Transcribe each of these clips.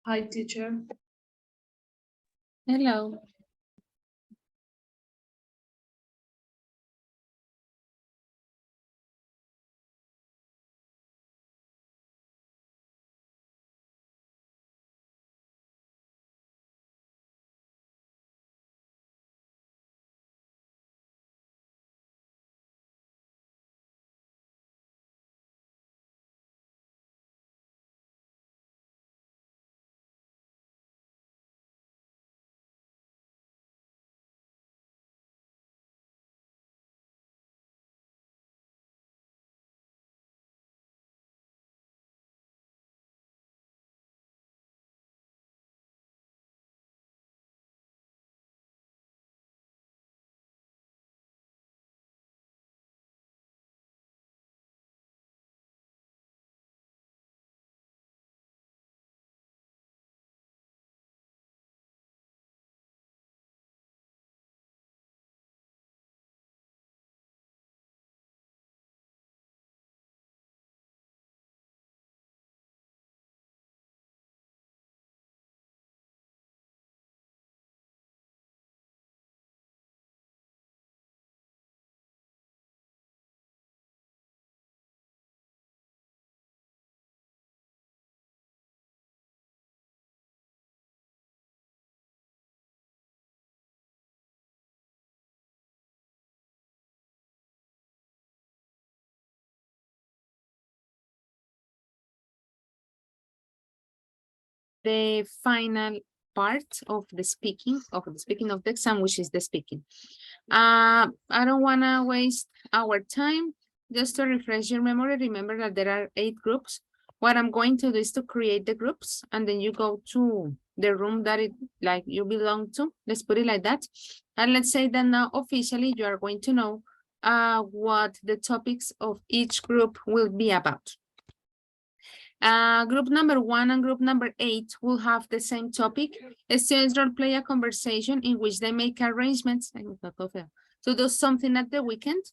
Hi, teacher. Hello. The final part of the speaking of the exam, which is the speaking. I don't want to waste our time. Just to refresh your memory, remember that there are 8 groups. What I'm going to do is to create the groups, and then you go to the room that you belong to. Let's put it like that. And let's say that now officially you are going to know what the topics of each group will be about. Group number 1 and group number 8 will have the same topic. Students role play a conversation in which they make arrangements to do something at the weekend.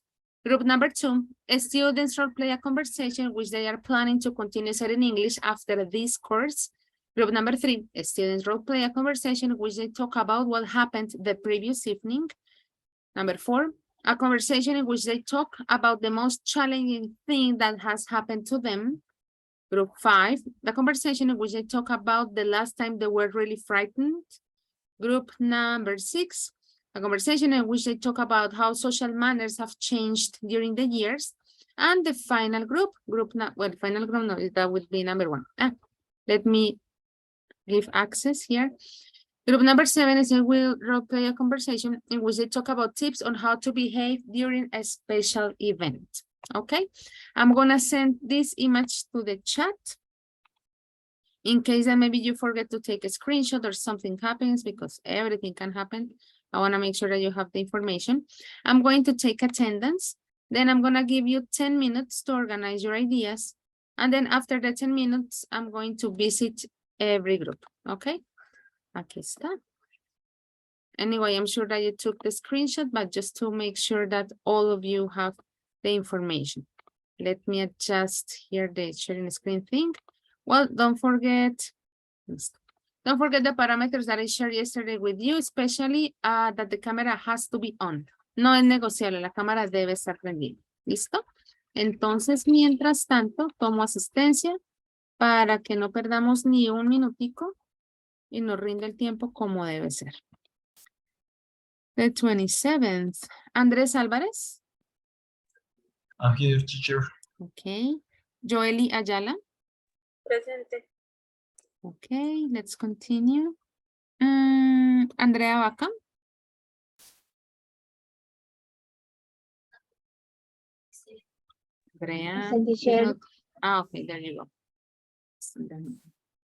Group number 2, students role play a conversation which they are planning to continue studying English after this course. Group number 3, students role play a conversation which they talk about what happened the previous evening. Number 4, a conversation in which they talk about the most challenging thing that has happened to them. Group 5, the conversation in which they talk about the last time they were really frightened. Group number 6, a conversation in which they talk about how social manners have changed during the years. And the final group, that would be number 1. Let me give access here. Group number 7 is will role play a conversation in which they talk about tips on how to behave during a special event. Okay, I'm gonna send this image to the chat. In case that maybe you forget to take a screenshot or something happens, because everything can happen. I wanna make sure that you have the information. I'm going to take attendance. Then I'm gonna give you 10 minutes to organize your ideas. And then after the 10 minutes, I'm going to visit every group, okay? Aquí está. Anyway, I'm sure that you took the screenshot, but just to make sure that all of you have the information. Let me adjust here the sharing screen thing. Well, don't forget the parameters that I shared yesterday with you, especially that the camera has to be on. No es negociable, la cámara debe estar prendida. ¿Listo? Entonces, mientras tanto, tomo asistencia para que no perdamos ni un minutico y nos rinde el tiempo como debe ser. The 27th. Andrés Álvarez. I'm here, teacher. Okay. Joely Ayala. Presente. Okay, let's continue. Andrea Vaca. Andrea. Okay, there you go.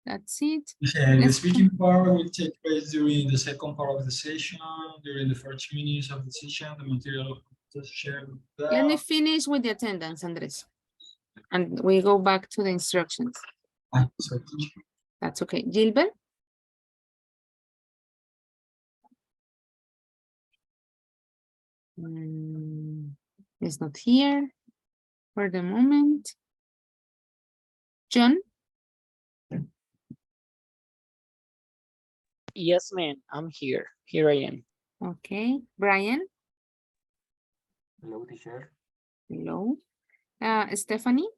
That's it. The Let's speaking part will take place during the second part of the session. During the first minutes of the session, the material is shared. Let me finish with the attendance, Andres. And we go back to the instructions. Sorry, teacher. That's okay. Gilbert? Is not here for the moment. John? Yes, ma'am. I'm here. Here I am. Okay. Brian? Hello, teacher. Hello. Stephanie?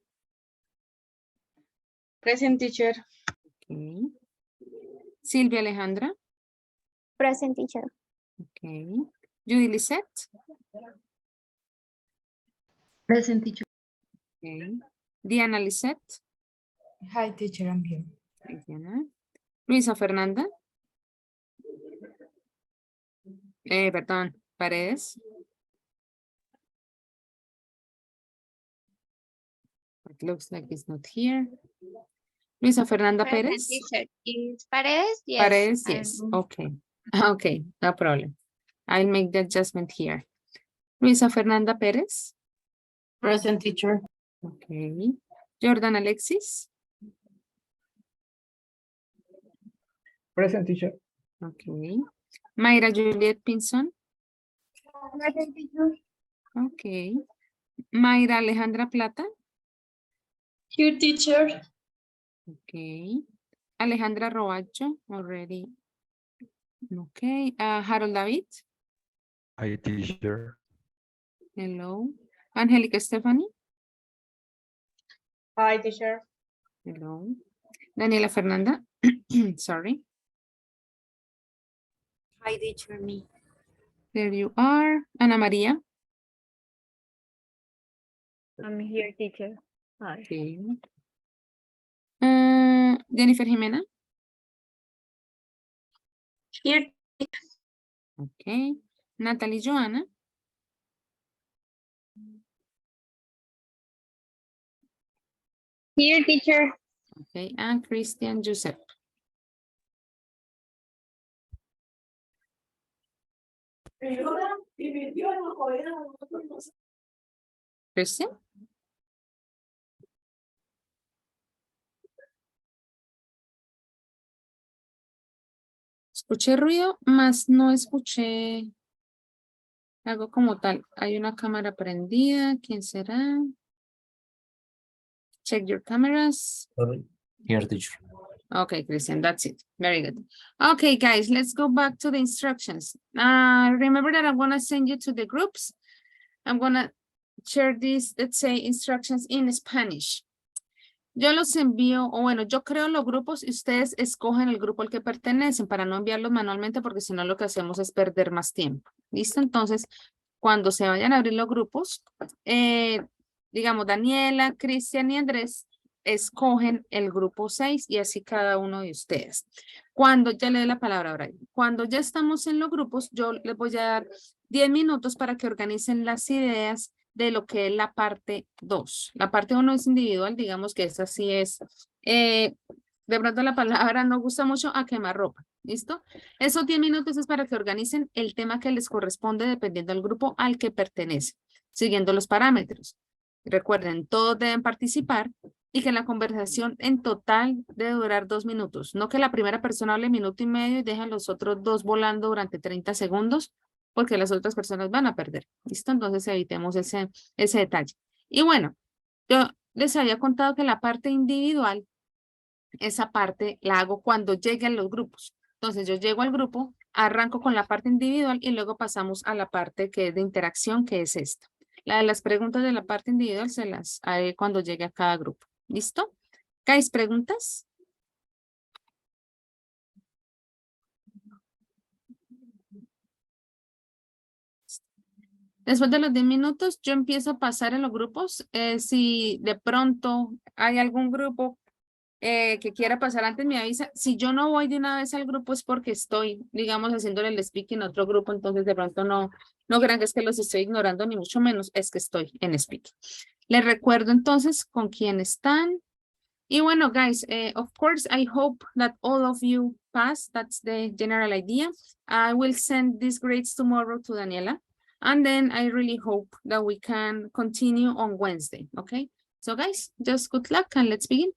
Present, teacher. Okay. Silvia Alejandra? Present, teacher. Okay. Judy Lisette? Present, teacher. Okay. Diana Lisette? Hi, teacher, I'm here. Hi, Diana. Luisa Fernanda? Perdón, Paredes. It looks like it's not here. Luisa Fernanda Present, Pérez? teacher. Is Paredes? Yes. Paredes, yes. Okay. Okay, no problem. I'll make the adjustment here. Luisa Fernanda Pérez? Present, teacher. Okay. Jordan Alexis? Present, teacher. Okay. Mayra Juliet Pinson? Present, teacher. Okay. Mayra Alejandra Plata? Here, teacher. Okay. Alejandra Roacho, already. Okay. Harold David? Hi, teacher. Hello. Angélica Stephanie? Hi, teacher. Hello. Daniela Fernanda? Sorry. Hi, teacher, me. There you are. Ana María? I'm here, teacher. Hi. Okay. Jennifer Jimena? Here. Okay. Natalie Joana? Here, teacher. Okay. And Christian Joseph? Christian? Escuché ruido, más no escuché algo como tal. Hay una cámara prendida. ¿Quién será? Check your cameras. Here, teacher. Okay, Christian, that's it. Very good. Okay, guys, let's go back to the instructions. Remember that I'm gonna send you to the groups. I'm gonna share these, let's say, instructions in Spanish. Yo los envío, o bueno, yo creo los grupos y ustedes escogen el grupo al que pertenecen para no enviarlos manualmente porque si no lo que hacemos es perder más tiempo. ¿Listo? Entonces, cuando se vayan a abrir los grupos, digamos, Daniela, Cristian y Andrés escogen el grupo 6 y así cada uno de ustedes. Cuando ya le dé la palabra ahora, cuando ya estamos en los grupos, yo les voy a dar 10 minutos para que organicen las ideas de lo que es la parte 2. La parte 1 es individual, digamos que esta sí es, de pronto la palabra no gusta mucho, a quemarropa, ¿listo? Esos 10 minutos es para que organicen el tema que les corresponde dependiendo del grupo al que pertenece, siguiendo los parámetros. Recuerden, todos deben participar y que la conversación en total debe durar 2 minutos. No que la primera persona hable minuto y medio y dejan los otros dos volando durante 30 segundos, porque las otras personas van a perder. ¿Listo? Entonces evitemos ese detalle. Y bueno, yo les había contado que la parte individual, esa parte la hago cuando lleguen los grupos. Entonces yo llego al grupo, arranco con la parte individual y luego pasamos a la parte que es de interacción, que es esta. La de las preguntas de la parte individual se las haré cuando llegue a cada grupo. ¿Listo? ¿Guys, preguntas? Después de los 10 minutos, yo empiezo a pasar en los grupos. Si de pronto hay algún grupo que quiera pasar antes, me avisa. Si yo no voy de una vez al grupo es porque estoy, digamos, haciéndole el speaking a otro grupo, entonces de pronto no crean que es que los estoy ignorando, ni mucho menos, es que estoy en speaking. Les recuerdo entonces con quién están. Y bueno, guys, of course, I hope that all of you pass. That's the general idea. I will send these grades tomorrow to Daniela. And then I really hope that we can continue on Wednesday, okay? So guys, just good luck and let's begin.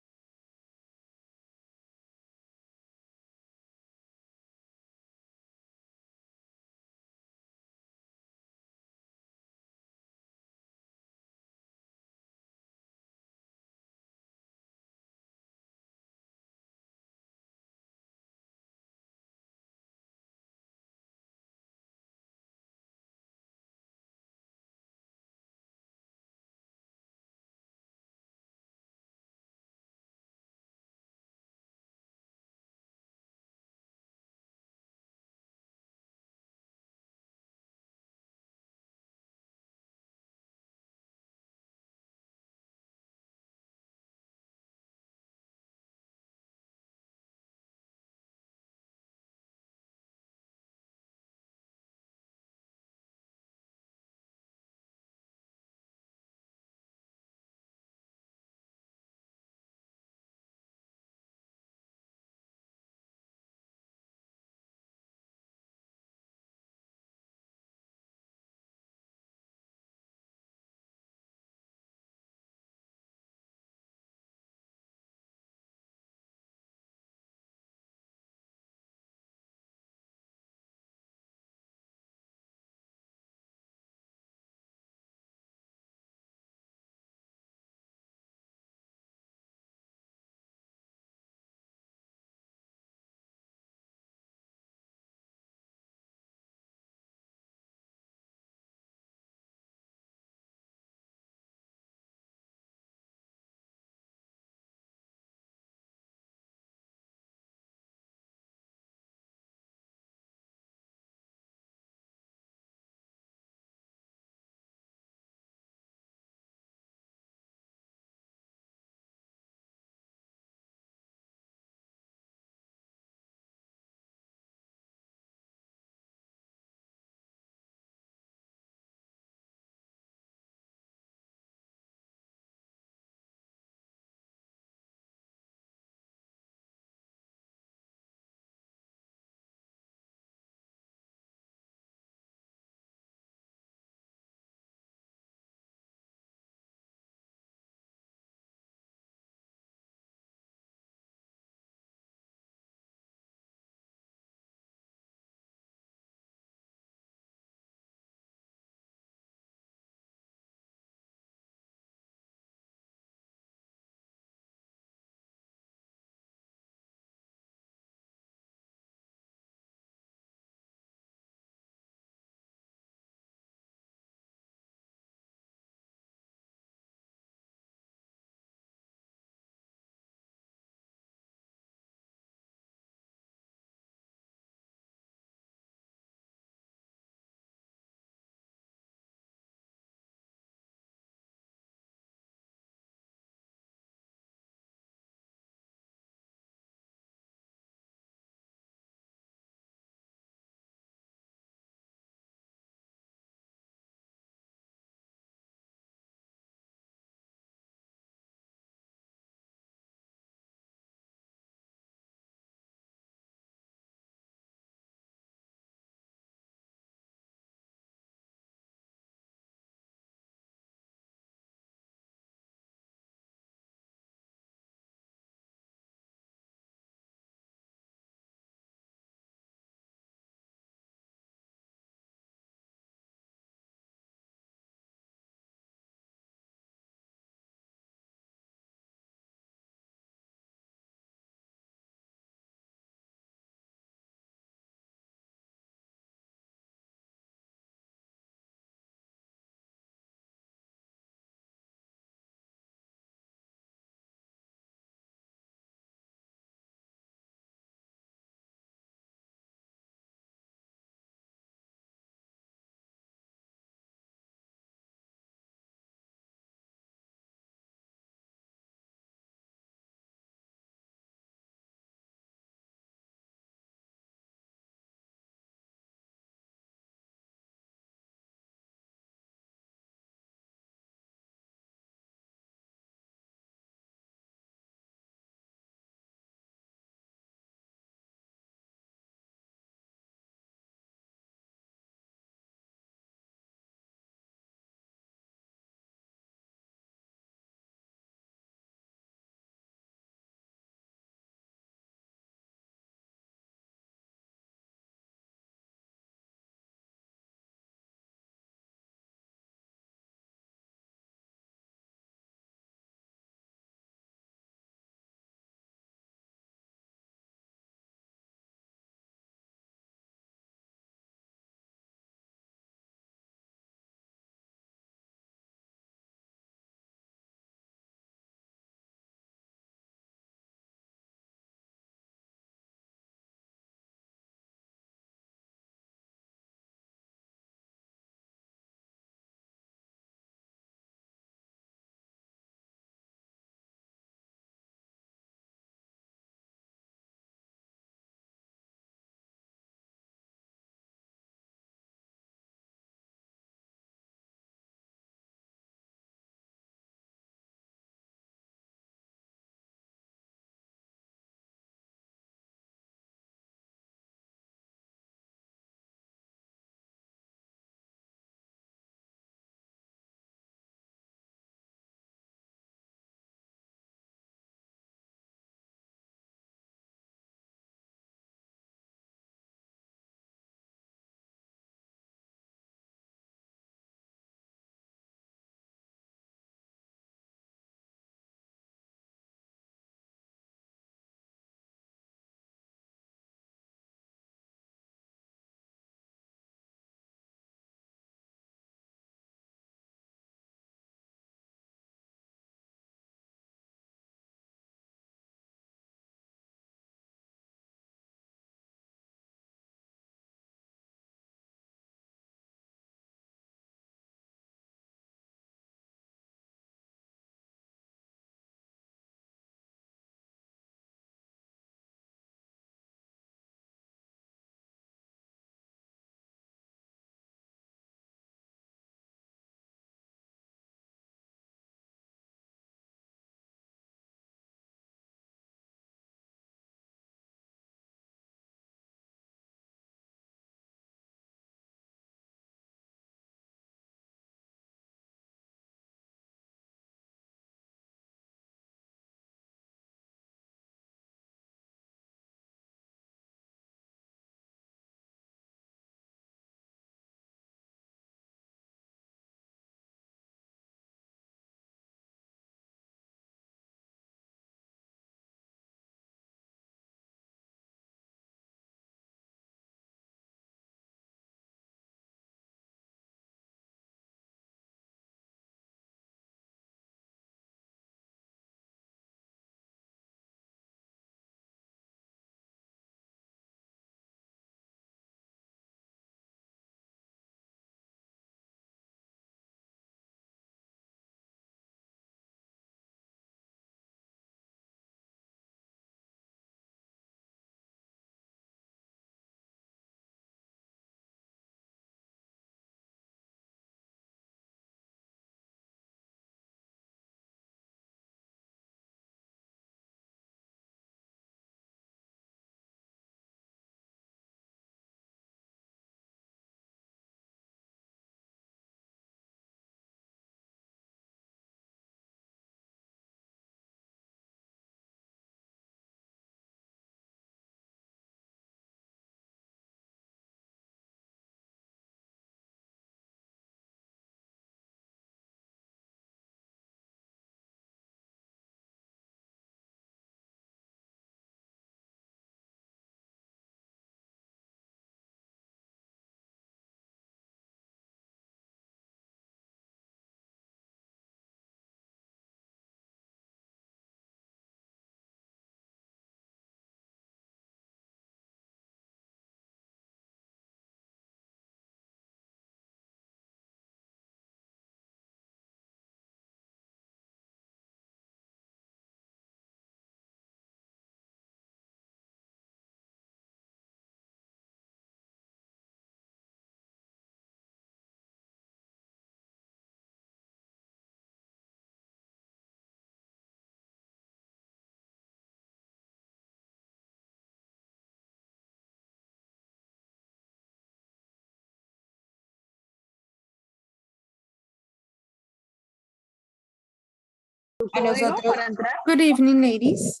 A nosotros. Good evening, ladies.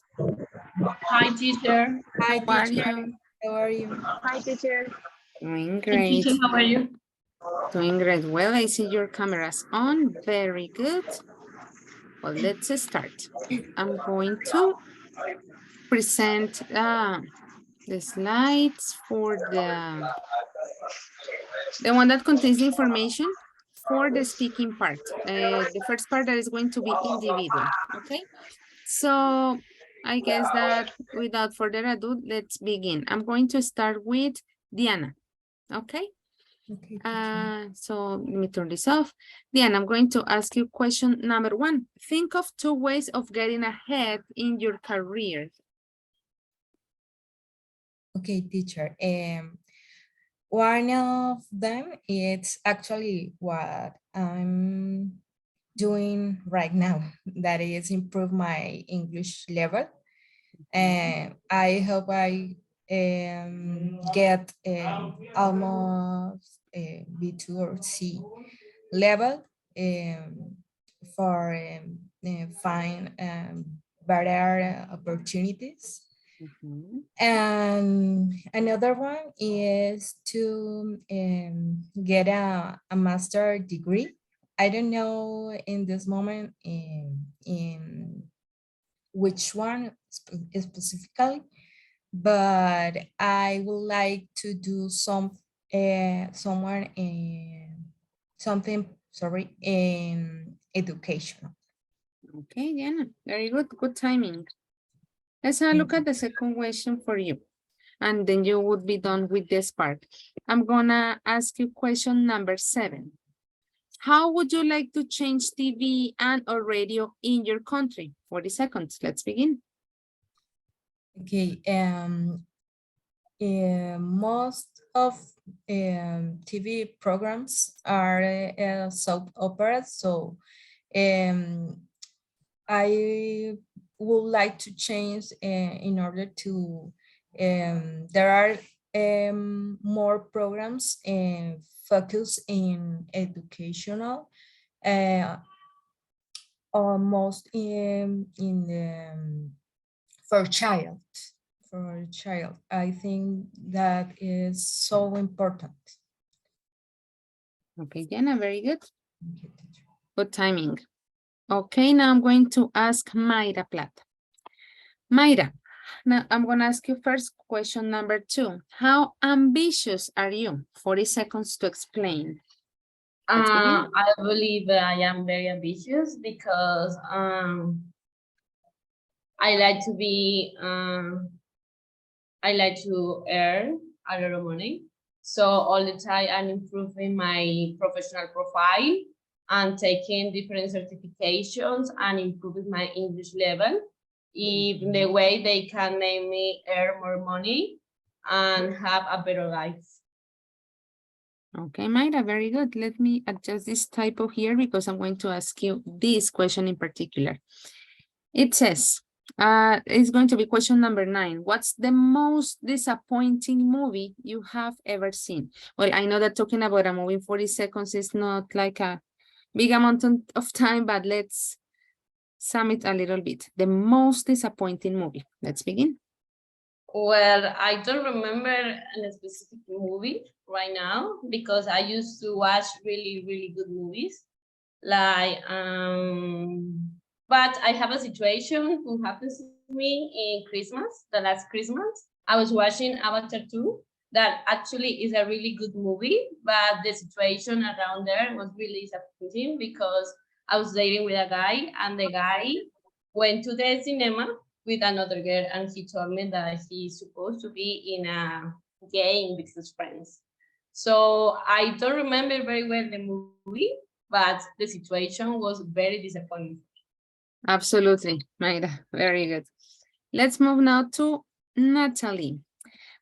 Hi, teacher. Hi, How are teacher. you? How are you? Hi, teacher. Doing Hi, great. teacher, how are you? Doing great. Well, I see your cameras on. Very good. Well, let's start. I'm going to present the slides for the one that contains the information for the speaking part. The first part that is going to be individual. Okay. So I guess that without further ado, let's begin. I'm going to start with Diana. Okay. Okay, teacher. So let me turn this off. Diana, I'm going to ask you question number 1. Think of 2 ways of getting ahead in your career. Okay, teacher. One of them is actually what I'm doing right now. That is improve my English level. And I hope I get almost B2 or C level for find better opportunities. Mhm. And another one is to get a master degree. I don't know in this moment in which one specifically, but I would like to do someone in something, sorry, in education. Okay, Diana, very good. Good timing. Let's have a look at the second question for you. And then you would be done with this part. I'm gonna ask you question number 7. How would you like to change TV and or radio in your country? 40 seconds, let's begin. Okay, most of TV programs are soap operas, so I would like to change in order to, there are more programs focus in educational, almost in the, for child. For a child, I think that is so important. Okay, Diana, very good. Thank you, teacher. Good timing. Okay, now I'm going to ask Mayra Plata. Mayra, now I'm going to ask you first question number 2. How ambitious are you? 40 seconds to explain. Let's begin. I believe that I am very ambitious because I like to be I like to earn a lot of money. So all the time I'm improving my professional profile and taking different certifications and improving my English level. In the way they can make me earn more money and have a better life. Okay, Mayra, very good. Let me adjust this typo here because I'm going to ask you this question in particular. It says, it's going to be question number 9. What's the most disappointing movie you have ever seen? Well, I know that talking about a movie in 40 seconds is not like a big amount of time, but let's sum it a little bit. The most disappointing movie. Let's begin. Well, I don't remember a specific movie right now because I used to watch really, really good movies. Like, but I have a situation who happens to me in Christmas, the last Christmas. I was watching Avatar 2. That actually is a really good movie, but the situation around there was really disappointing because I was dating with a guy and the guy went to the cinema with another girl and he told me that he's supposed to be in a game with his friends. So I don't remember very well the movie, but the situation was very disappointing. Absolutely, Mayra. Very good. Let's move now to Natalie.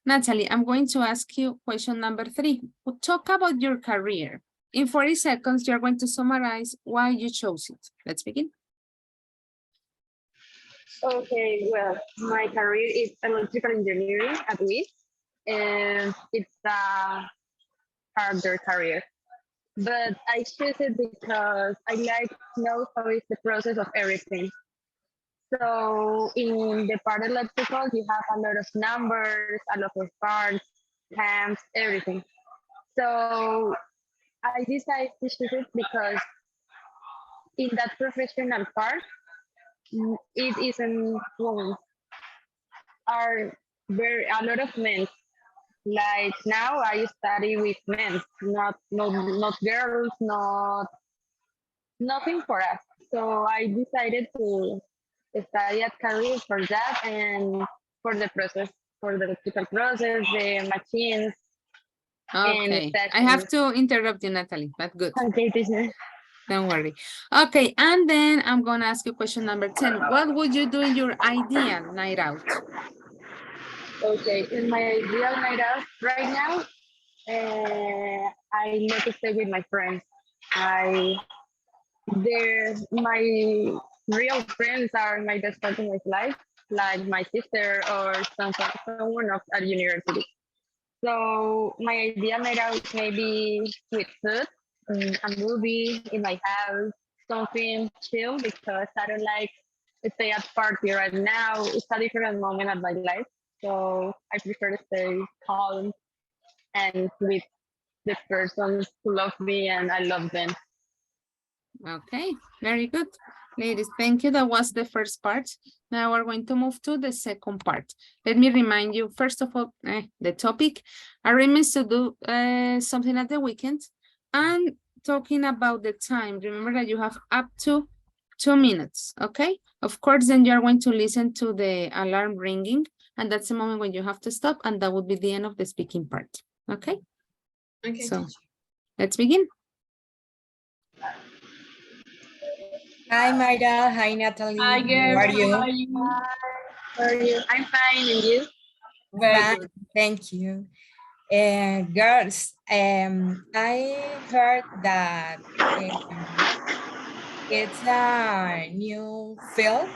Natalie, I'm going to ask you question number 3. Talk about your career. In 40 seconds, you're going to summarize why you chose it. Let's begin. Okay, well, my career is electrical engineering at least, and it's a harder career. but I choose it because I like to know how is the process of everything. So in the part electrical, you have a lot of numbers, a lot of parts, cams, everything. So I decided to choose it because in that professional part, it isn't women, are very a lot of men. Like now, I study with men, not girls, nothing for us. So I decided to study at career for that and for the process, for the electrical process, the machines and Okay, I sessions. have to interrupt you, Natalie, but good. Okay, teacher. Don't worry. Okay, and then I'm gonna ask you question number 10. What would you do in your ideal night out? Okay, in my ideal night out right now, I like to stay with my friends. I they're my real friends are my best friends in my life, like my sister or someone of at university. So my ideal night out maybe with food, a movie in my house, something chill because I don't like to stay at party right now. It's a different moment of my life, so I prefer to stay calm and with the persons who love me and I love them. Okay, very good. Ladies, thank you. That was the first part. Now we're going to move to the second part. Let me remind you, first of all, the topic, arrangements to do something at the weekend, and talking about the time. Remember that you have up to 2 minutes, okay? Of course, then you're going to listen to the alarm ringing, and that's the moment when you have to stop, and that would be the end of the speaking part, okay? Okay, So, teacher. let's begin. Hi, Mayra. Hi, Natalie. Hi, How girl. are How you? are you? How are you? I'm fine, and you? Very Fine, good. thank you. Girls, I heard that it's a new film.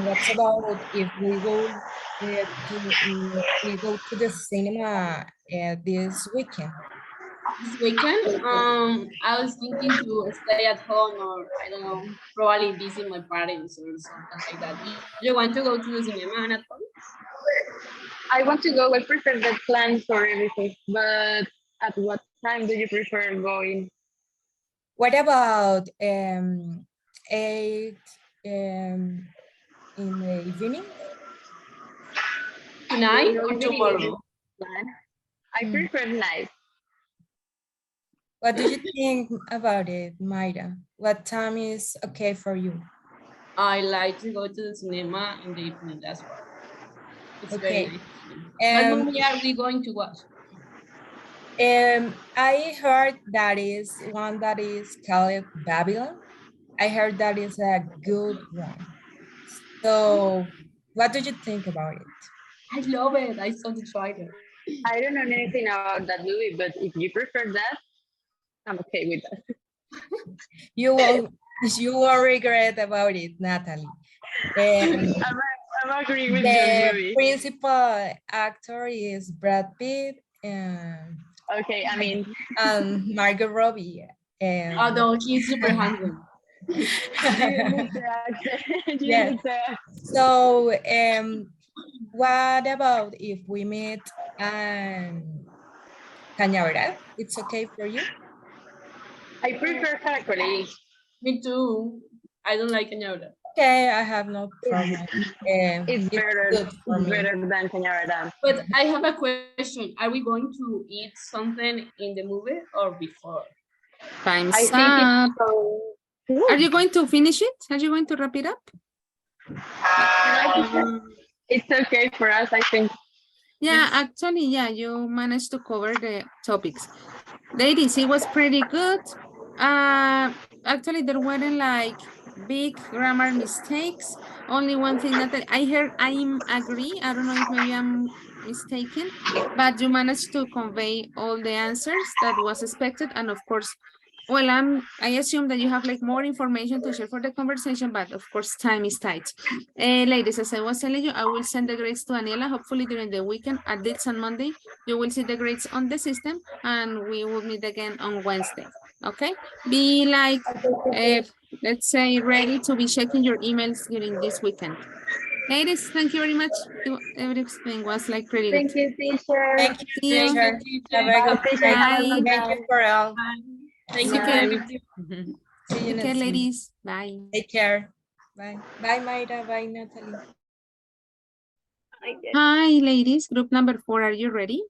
What's about if we go to the cinema this weekend? This weekend, I was thinking to stay at home or I don't know, probably visit my parents or something like that. You want to go to the cinema and at home? I want to go. I prefer the plan for everything, but at what time do you prefer going? What about 8 in the evening? Tonight No or evening is tomorrow? plan. I Mm. prefer night. What do you think about it, Mayra? What time is okay for you? I like to go to the cinema in the evening. That's why it's very Okay. nice. What Um, movie are we going to watch? I heard that is one that is called Babylon. I heard that is a good one. So, what do you think about it? I love it. I saw the trailer. I don't know anything about that movie, but if you prefer that, I'm okay with that. You won't, you won't regret about it, Natalie. Um, I'm agree with your the movie. principal actor is Brad Pitt Okay, I mean, and Margot Robbie. Although he's super handsome. you don't need to accent. You don't Yes. need to accent. So, what about if we meet Cañaveral? It's okay for you? I prefer Caracoli. Me too. I don't like Cañabra. Okay, I have no problem. It's It's better. good for It's me. better than Cañaveral. But I have a question. Are we going to eat something in the movie or before? Time's I think up. it's so. Are you going to finish it? Are you going to wrap it up? It's okay for us, I think. Yeah, actually, yeah, you managed to cover the topics. Ladies, it was pretty good. Actually, there weren't like big grammar mistakes. Only one thing that I heard, I agree. I don't know if maybe I'm mistaken, but you managed to convey all the answers that was expected. And of course, Well, I assume that you have like more information to share for the conversation, but of course time is tight. Ladies, as I was telling you, I will send the grades to Daniela, hopefully during the weekend, at least on Monday. You will see the grades on the system and we will meet again on Wednesday, okay? Be like, let's say, ready to be checking your emails during this weekend. Ladies, thank you very much. Everything was like pretty good. Thank you, teacher. Thank you, See you. Thank you, teacher. Have teacher. a Bye, good teacher. day. Have a Bye. good Thank you night. for all. Thank you for Bye. everything. See you Take care, next week. ladies. Bye. Take care. Bye. Bye, Mayra. Bye, Natalie. Hi, ladies. Group number 4, are you ready?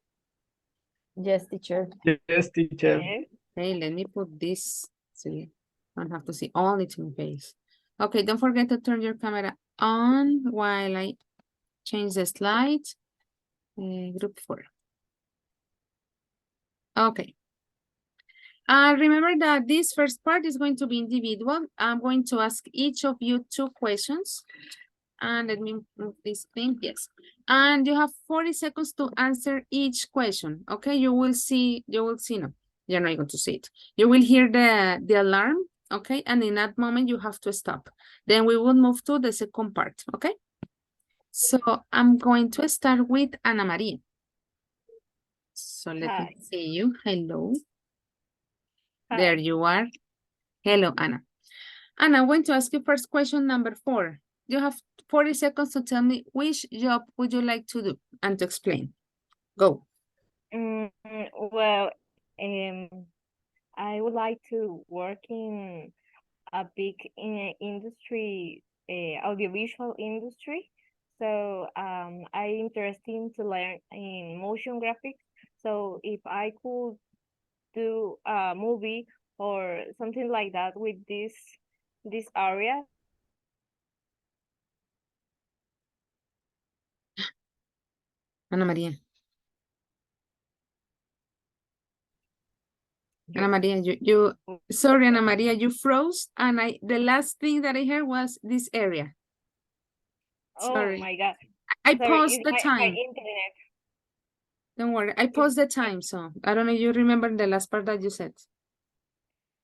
Yes, teacher. Yes, teacher. Okay, let me put this so you don't have to see only to my face. Okay, don't forget to turn your camera on while I change the slide. Group 4. Okay. Remember that this first part is going to be individual. I'm going to ask each of you 2 questions. And let me move this thing, yes. And you have 40 seconds to answer each question, okay? You will see, no, you're not going to see it. You will hear the alarm, okay? And in that moment, you have to stop. Then we will move to the second part, okay? So I'm going to start with Ana Maria. So let me see you. Hello. There you are. Hello, Anna. Anna, I'm going to ask you first question number 4. You have 40 seconds to tell me which job would you like to do and to explain. Go. Well, I would like to work in a big industry, audiovisual industry. So I'm interested to learn in motion graphics. So if I could do a movie or something like that with this area. Ana Maria. Ana Maria, sorry, Ana Maria, you froze. And the last thing that I heard was this area. Sorry. Oh my God. I Sorry, paused it's the my time. internet. Don't worry. I paused the time. So I don't know if you remember the last part that you said.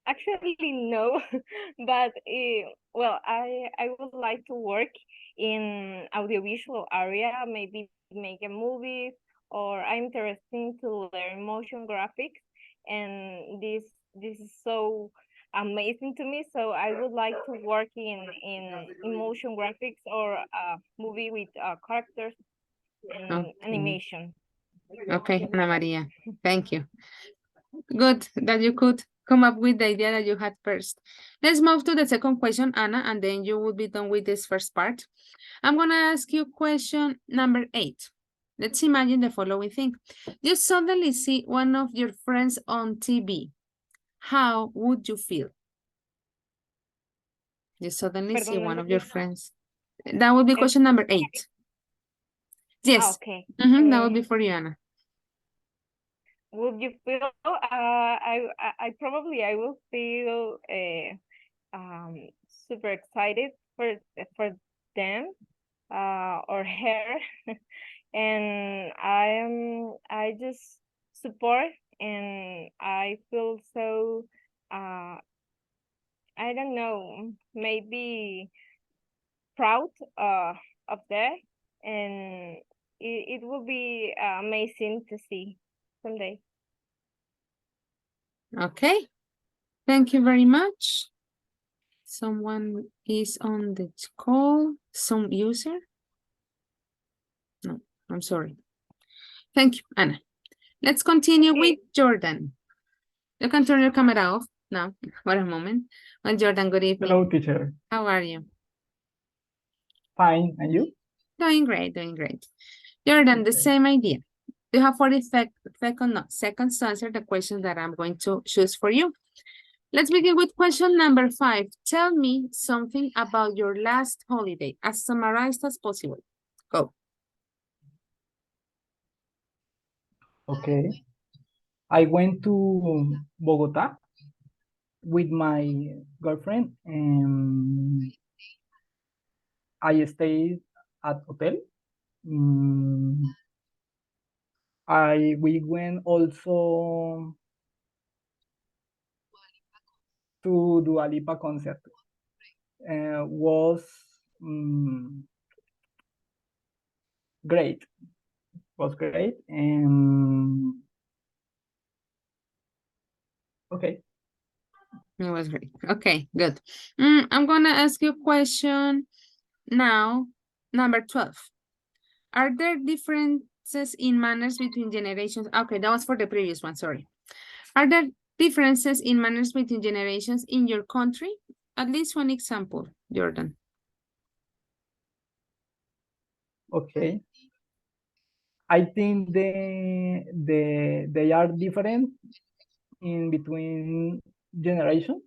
Actually, no, but well, I would like to work in audiovisual area, maybe make a movie, or I'm interested to learn motion graphics, and this is so amazing to me. So I would like to work in motion graphics or a movie with characters and Okay. animation. Okay, Ana Maria. Thank you. Good that you could come up with the idea that you had first. Let's move to the second question, Anna, and then you will be done with this first part. I'm going to ask you question number 8. Let's imagine the following thing. You suddenly see one of your friends on TV. How would you feel? You suddenly see one of your friends. That would be question number 8. Yes. Okay. That would be for you, Anna. Would you feel? I probably I will feel super excited for them or her, and I just support, and I feel so I don't know, maybe proud of that, and it will be amazing to see someday. Okay. Thank you very much. Someone is on the call. Some user? No, I'm sorry. Thank you, Anna. Let's continue with Jordan. You can turn your camera off now for a moment. Well, Jordan, good evening. Hello, teacher. How are you? Fine, and you? Doing great, doing great. Jordan, the same idea. You have 40 seconds to answer the question that I'm going to choose for you. Let's begin with question number 5. Tell me something about your last holiday, as summarized as possible. Go. Okay. I went to Bogota with my girlfriend and I stayed at hotel. We went also to Dua Lipa concert. Was great. Was great. Okay. It was great. Okay, good. I'm gonna ask you a question now. Number 12. Are there differences in manners between generations? Okay, that was for the previous one, sorry. Are there differences in manners between generations in your country? At least one example, Jordan. Okay. I think they are different in between generations.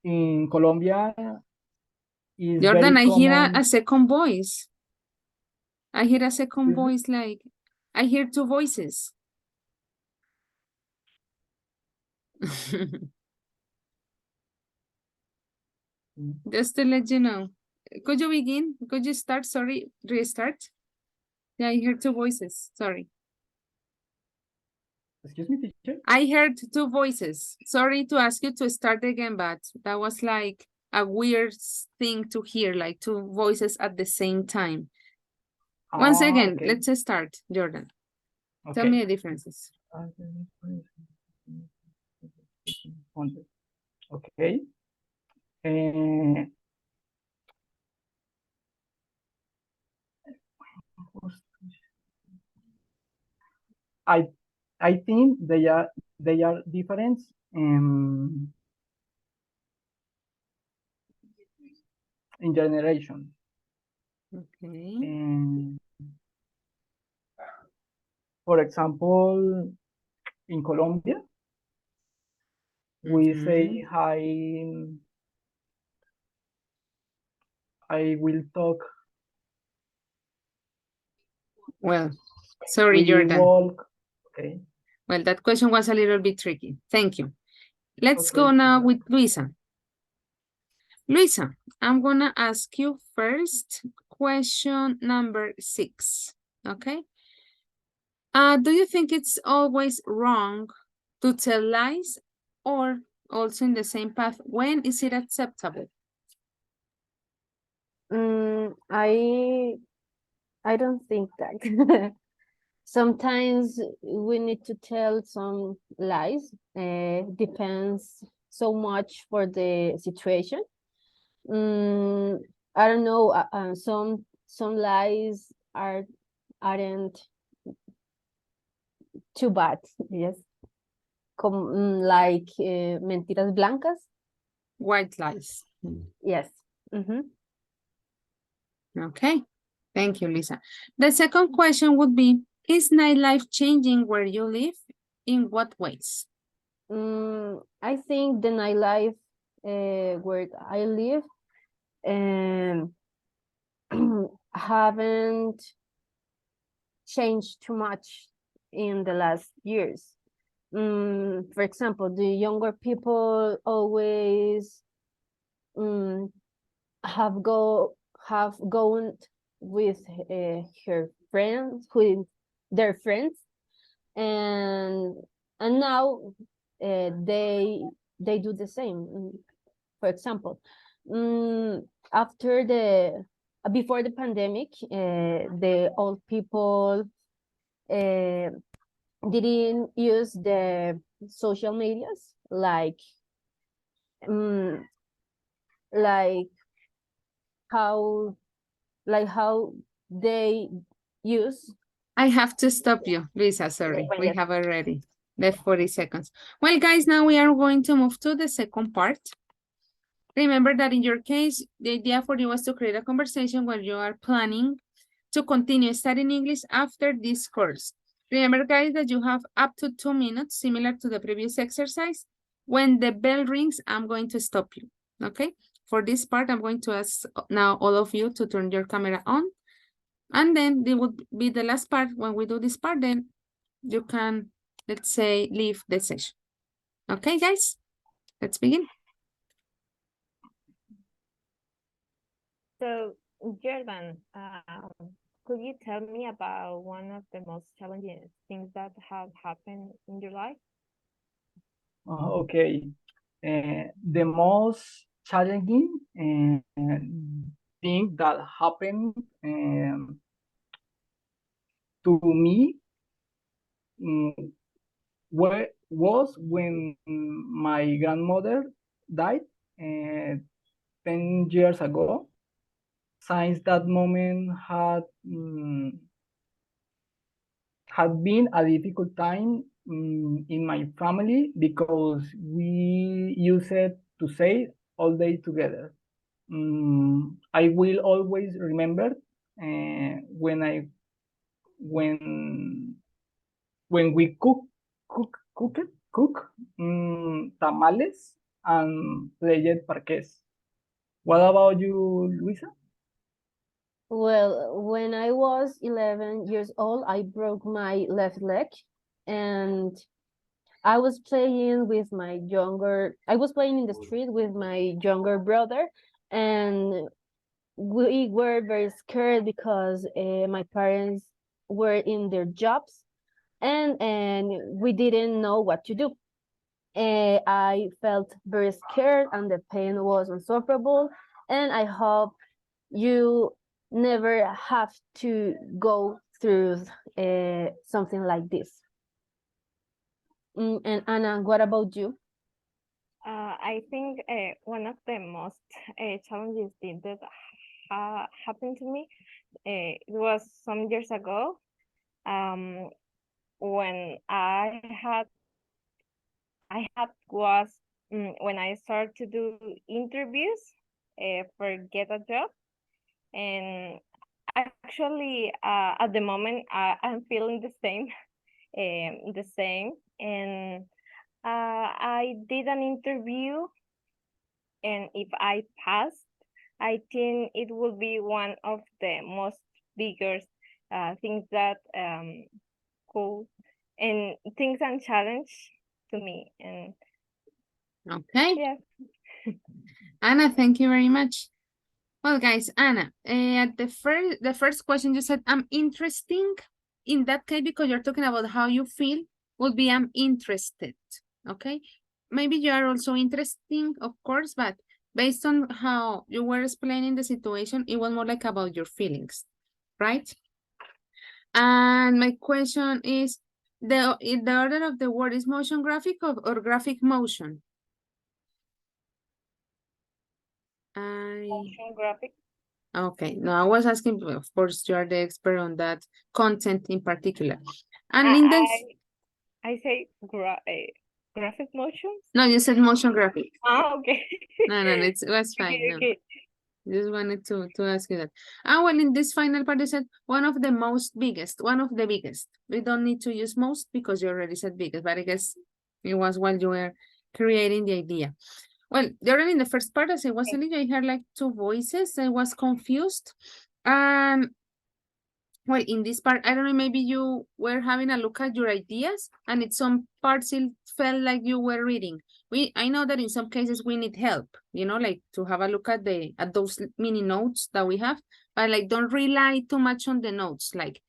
In Colombia, is Jordan, very I hear common. a second voice. I hear a second Excuse me? voice, like, I hear two voices. Just to let you know. Could you begin? Could you start? Sorry, restart. Yeah, I heard two voices. Sorry. Excuse me, teacher? I heard two voices. Sorry to ask you to start again, but that was like a weird thing to hear, like two voices at the same time. Once again, Okay. let's start, Jordan. Tell Okay. me the differences. Okay. I think they are different in generation. Okay. For example, in Colombia, we say I will talk. Well, sorry, We Jordan. walk. Okay. Well, that question was a little bit tricky. Thank you. Let's Okay. go now with Luisa. Luisa, I'm gonna ask you first question number 6, okay? Do you think it's always wrong to tell lies or also in the same path? When is it acceptable? I don't think that. Sometimes we need to tell some lies. Depends so much for the situation. I don't know. Some lies aren't too bad. Yes, like mentiras blancas. White lies. Yes. Okay, thank you, Lisa. The second question would be, is nightlife changing where you live? In what ways? I think the nightlife where I live haven't changed too much in the last years. For example, the younger people always have gone with her friends, with their friends, and now they do the same. For example, after before the pandemic, the old people didn't use the social medias like how they use. I have to stop you, Lisa, sorry. We Yes. have already left 40 seconds. Well, guys, now we are going to move to the second part. Remember that in your case, the idea for you was to create a conversation where you are planning to continue studying English after this course. Remember, guys, that you have up to 2 minutes, similar to the previous exercise. When the bell rings, I'm going to stop you, okay? For this part, I'm going to ask now all of you to turn your camera on. And then it would be the last part. When we do this part, then you can, let's say, leave the session. Okay, guys, let's begin. So, Jordan, could you tell me about one of the most challenging things that have happened in your life? Okay. The most challenging thing that happened to me was when my grandmother died 10 years ago. Since that moment had been a difficult time in my family because we used to say all day together. I will always remember when when we cook tamales and played parques. What about you, Luisa? Well, when I was 11 years old, I broke my left leg, and I was playing in the street with my younger brother, and we were very scared because my parents were in their jobs, and we didn't know what to do. I felt very scared, and the pain was insufferable, and I hope you never have to go through something like this. And Anna, what about you? I think one of the most challenging things that happened to me it was some years ago when I had was when I started to do interviews for get a job, and actually at the moment I'm feeling the same, and I did an interview, and if I passed, I think it will be one of the most biggest things that cool and things and challenge to me, and Okay. yeah. Anna, thank you very much. Well, guys, Anna, at the first question you said, I'm interesting. In that case, because you're talking about how you feel, would be I'm interested. Okay. Maybe you are also interesting, of course, but based on how you were explaining the situation, it was more like about your feelings, right? And my question is, the order of the word is motion graphic or graphic motion? Motion graphic. Okay, no, I was asking, but of course, you are the expert on that content in particular. And in this, I say graphic motions. no, you said motion graphic. Okay. No, it was fine. Okay, No, okay. just wanted to ask you that. Well, in this final part, you said one of the most biggest, one of the biggest. We don't need to use most because you already said biggest, but I guess it was while you were creating the idea. Well, already in the first part, as I was telling you, I heard like two voices. I was confused. Well, in this part, I don't know, maybe you were having a look at your ideas, and in some parts it felt like you were reading. I know that in some cases we need help, like to have a look at those mini notes that we have, but like don't rely too much on the notes. Like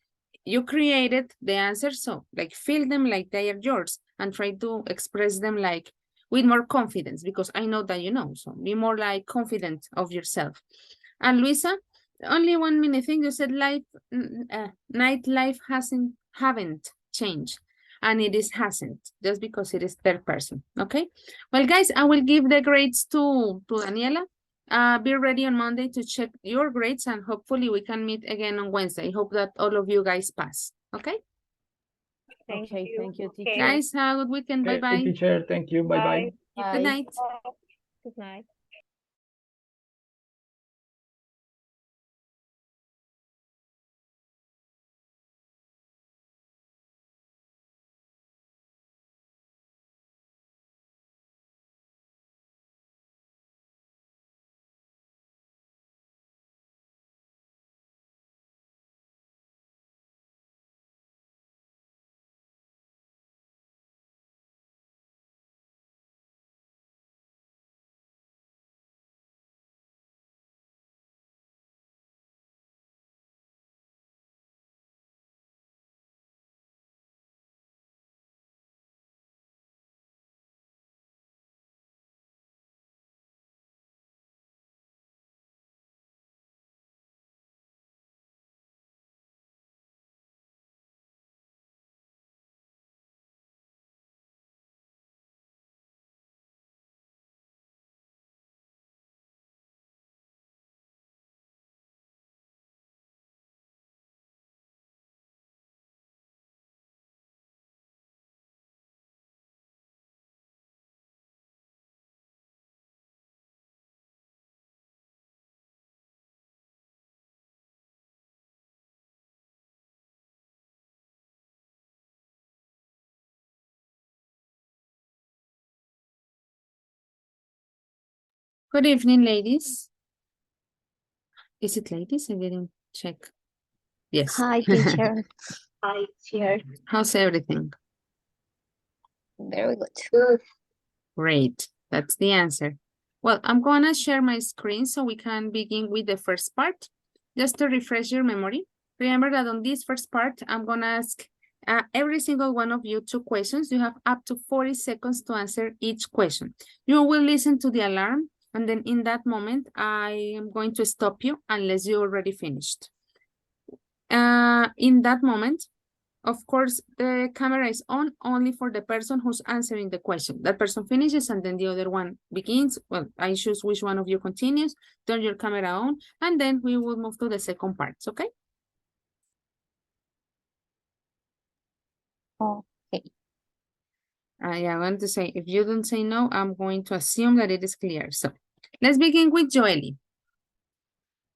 you created the answers, so like feel them like they are yours and try to express them like with more confidence, because I know that you know, so be more like confident of yourself. And Luisa, only 1 minute thing, you said nightlife haven't changed, and it is hasn't, just because it is third person. Okay, well guys, I will give the grades to Daniela. Be ready on Monday to check your grades, and hopefully we can meet again on Wednesday. Hope that all of you guys pass. Okay, Thank Okay, you. thank you, Okay. teacher. guys, have a good weekend. Bye Okay, bye. teacher, thank you. Bye bye. Bye. Good Bye. night. Good night. Good evening, ladies. Is it ladies? I didn't check. Yes. Hi, teacher. Hi, teacher. How's everything? Very good. Great. That's the answer. Well, I'm going to share my screen so we can begin with the first part. Just to refresh your memory, remember that on this first part, I'm going to ask every single one of you 2 questions. You have up to 40 seconds to answer each question. You will listen to the alarm, and then in that moment, I am going to stop you unless you already finished. In that moment, of course, the camera is on only for the person who's answering the question. That person finishes and then the other one begins. Well, I choose which one of you continues, turn your camera on, and then we will move to the second part, okay? Okay. Yeah, I want to say, if you don't say no, I'm going to assume that it is clear. So let's begin with Joely.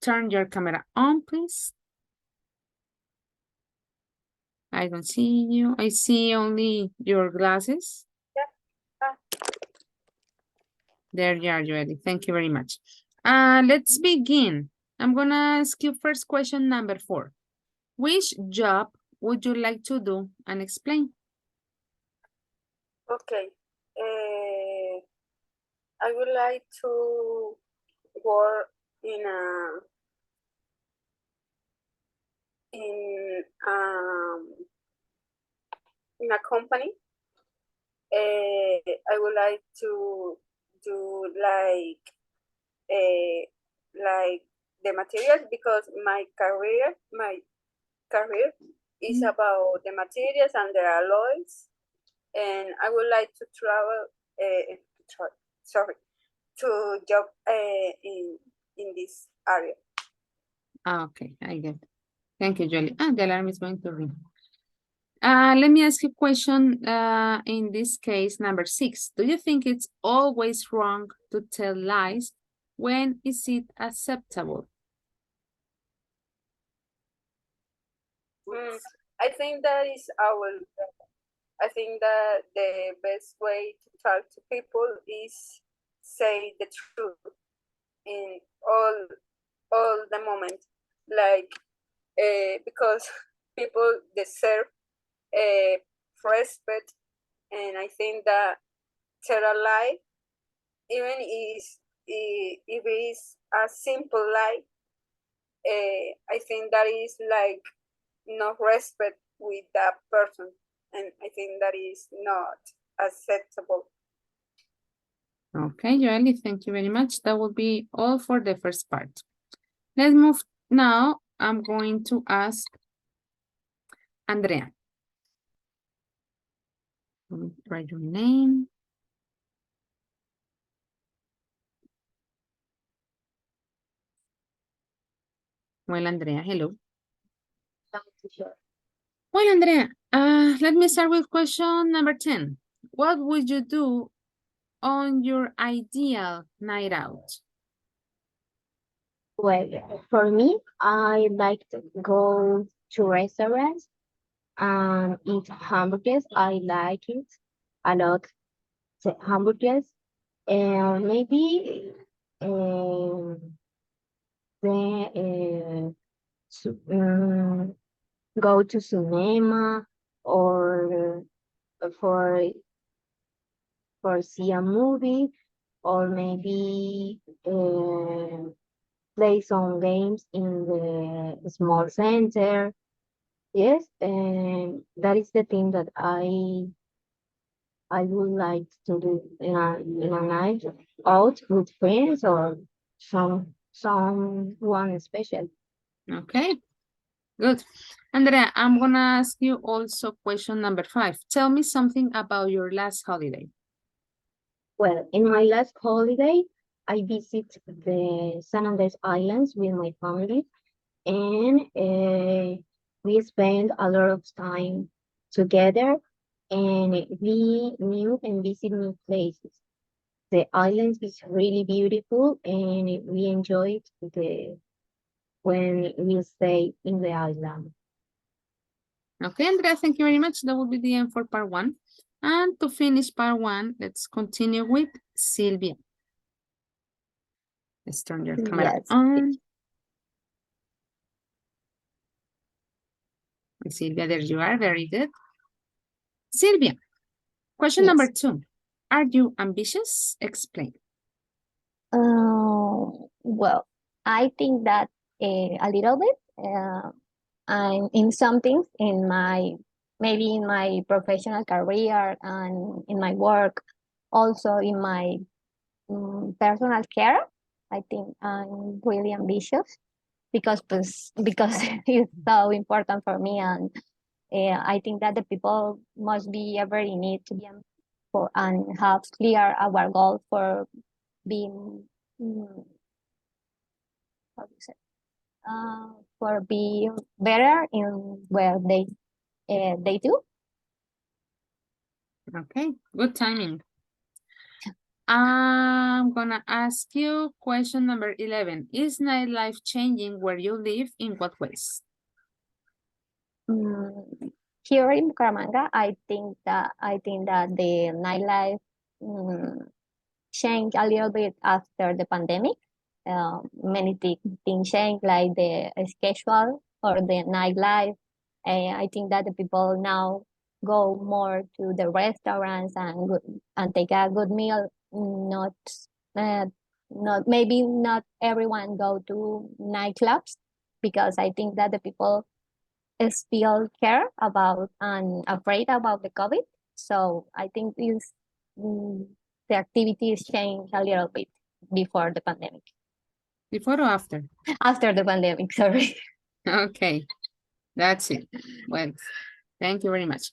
Turn your camera on, please. I don't see you. I see only your glasses. There you are, Joely. Thank you very much. Let's begin. I'm gonna ask you first question number 4. Which job would you like to do and explain? Okay. I would like to work in a company. I would like to do like the materials, because my career is about the materials and the alloys, and I would like to travel to job in this area. Okay, I get it. Thank you, Joely. The alarm is going to ring. Let me ask you a question. In this case, number 6. Do you think it's always wrong to tell lies? When is it acceptable? I think that is I think that the best way to talk to people is say the truth in all the moment, like because people deserve respect, and I think that tell a lie, even if it is a simple lie, I think that is like no respect with that person, and I think that is not acceptable. Okay, Joely, thank you very much. That will be all for the first part. Let's move now. I'm going to ask Andrea. Let me write your name. Well, Andrea, hello. Well, Andrea, let me start with question number 10. What would you do on your ideal night out? Well, for me, I like to go to restaurants and eat hamburgers. I like it a lot, the hamburgers. And maybe then go to cinema or for see a movie, or maybe play some games in the small center. Yes, and that is the thing that I would like to do in a night out with friends or someone special. Okay, good. Andrea, I'm gonna ask you also question number 5. Tell me something about your last holiday. Well, in my last holiday, I visit the San Andres Islands with my family, and we spent a lot of time together, and we knew and visit new places. The island is really beautiful, and we enjoyed when we stay in the island. Okay, Andrea, thank you very much. That will be the end for part 1. And to finish part 1, let's continue with Sylvia. Let's turn your camera Yes. on. Silvia, there you are. Very good. Silvia, question Yes. number 2. Are you ambitious? Explain. Well, I think that a little bit. I'm in some things in my maybe in my professional career and in my work, also in my personal care. I think I'm really ambitious because it's so important for me, and I think that the people must be ever in need to be for and have clear our goal for being mm, how do you say for being better in where they do. Okay, good timing. I'm gonna ask you question number 11. Is nightlife changing where you live? In what ways? Here in Bucaramanga, I think that the nightlife changed a little bit after the pandemic. Many things changed, like the schedule or the nightlife. I think that the people now go more to the restaurants and take a good meal. Uh, not maybe not everyone go to nightclubs because I think that the people still care about and afraid about the COVID. So I think the activities change a little bit before the pandemic. Before or after? After the pandemic, sorry. Okay, that's it. Well, thank you very much.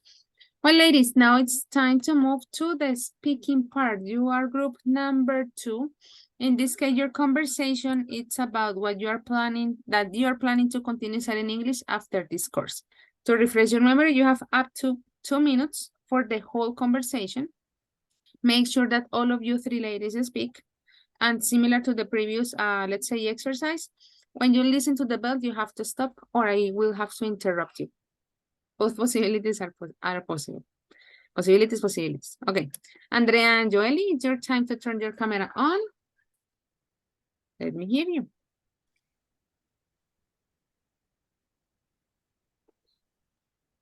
Well, ladies, now it's time to move to the speaking part. You are group number 2. In this case, your conversation, it's about what you are planning to continue studying English after this course. To refresh your memory, you have up to 2 minutes for the whole conversation. Make sure that all of you 3 ladies speak. And similar to the previous, let's say, exercise, when you listen to the bell, you have to stop or I will have to interrupt you. Both possibilities are possible. Possibilities. Okay. Andrea and Joely, it's your time to turn your camera on. Let me hear you.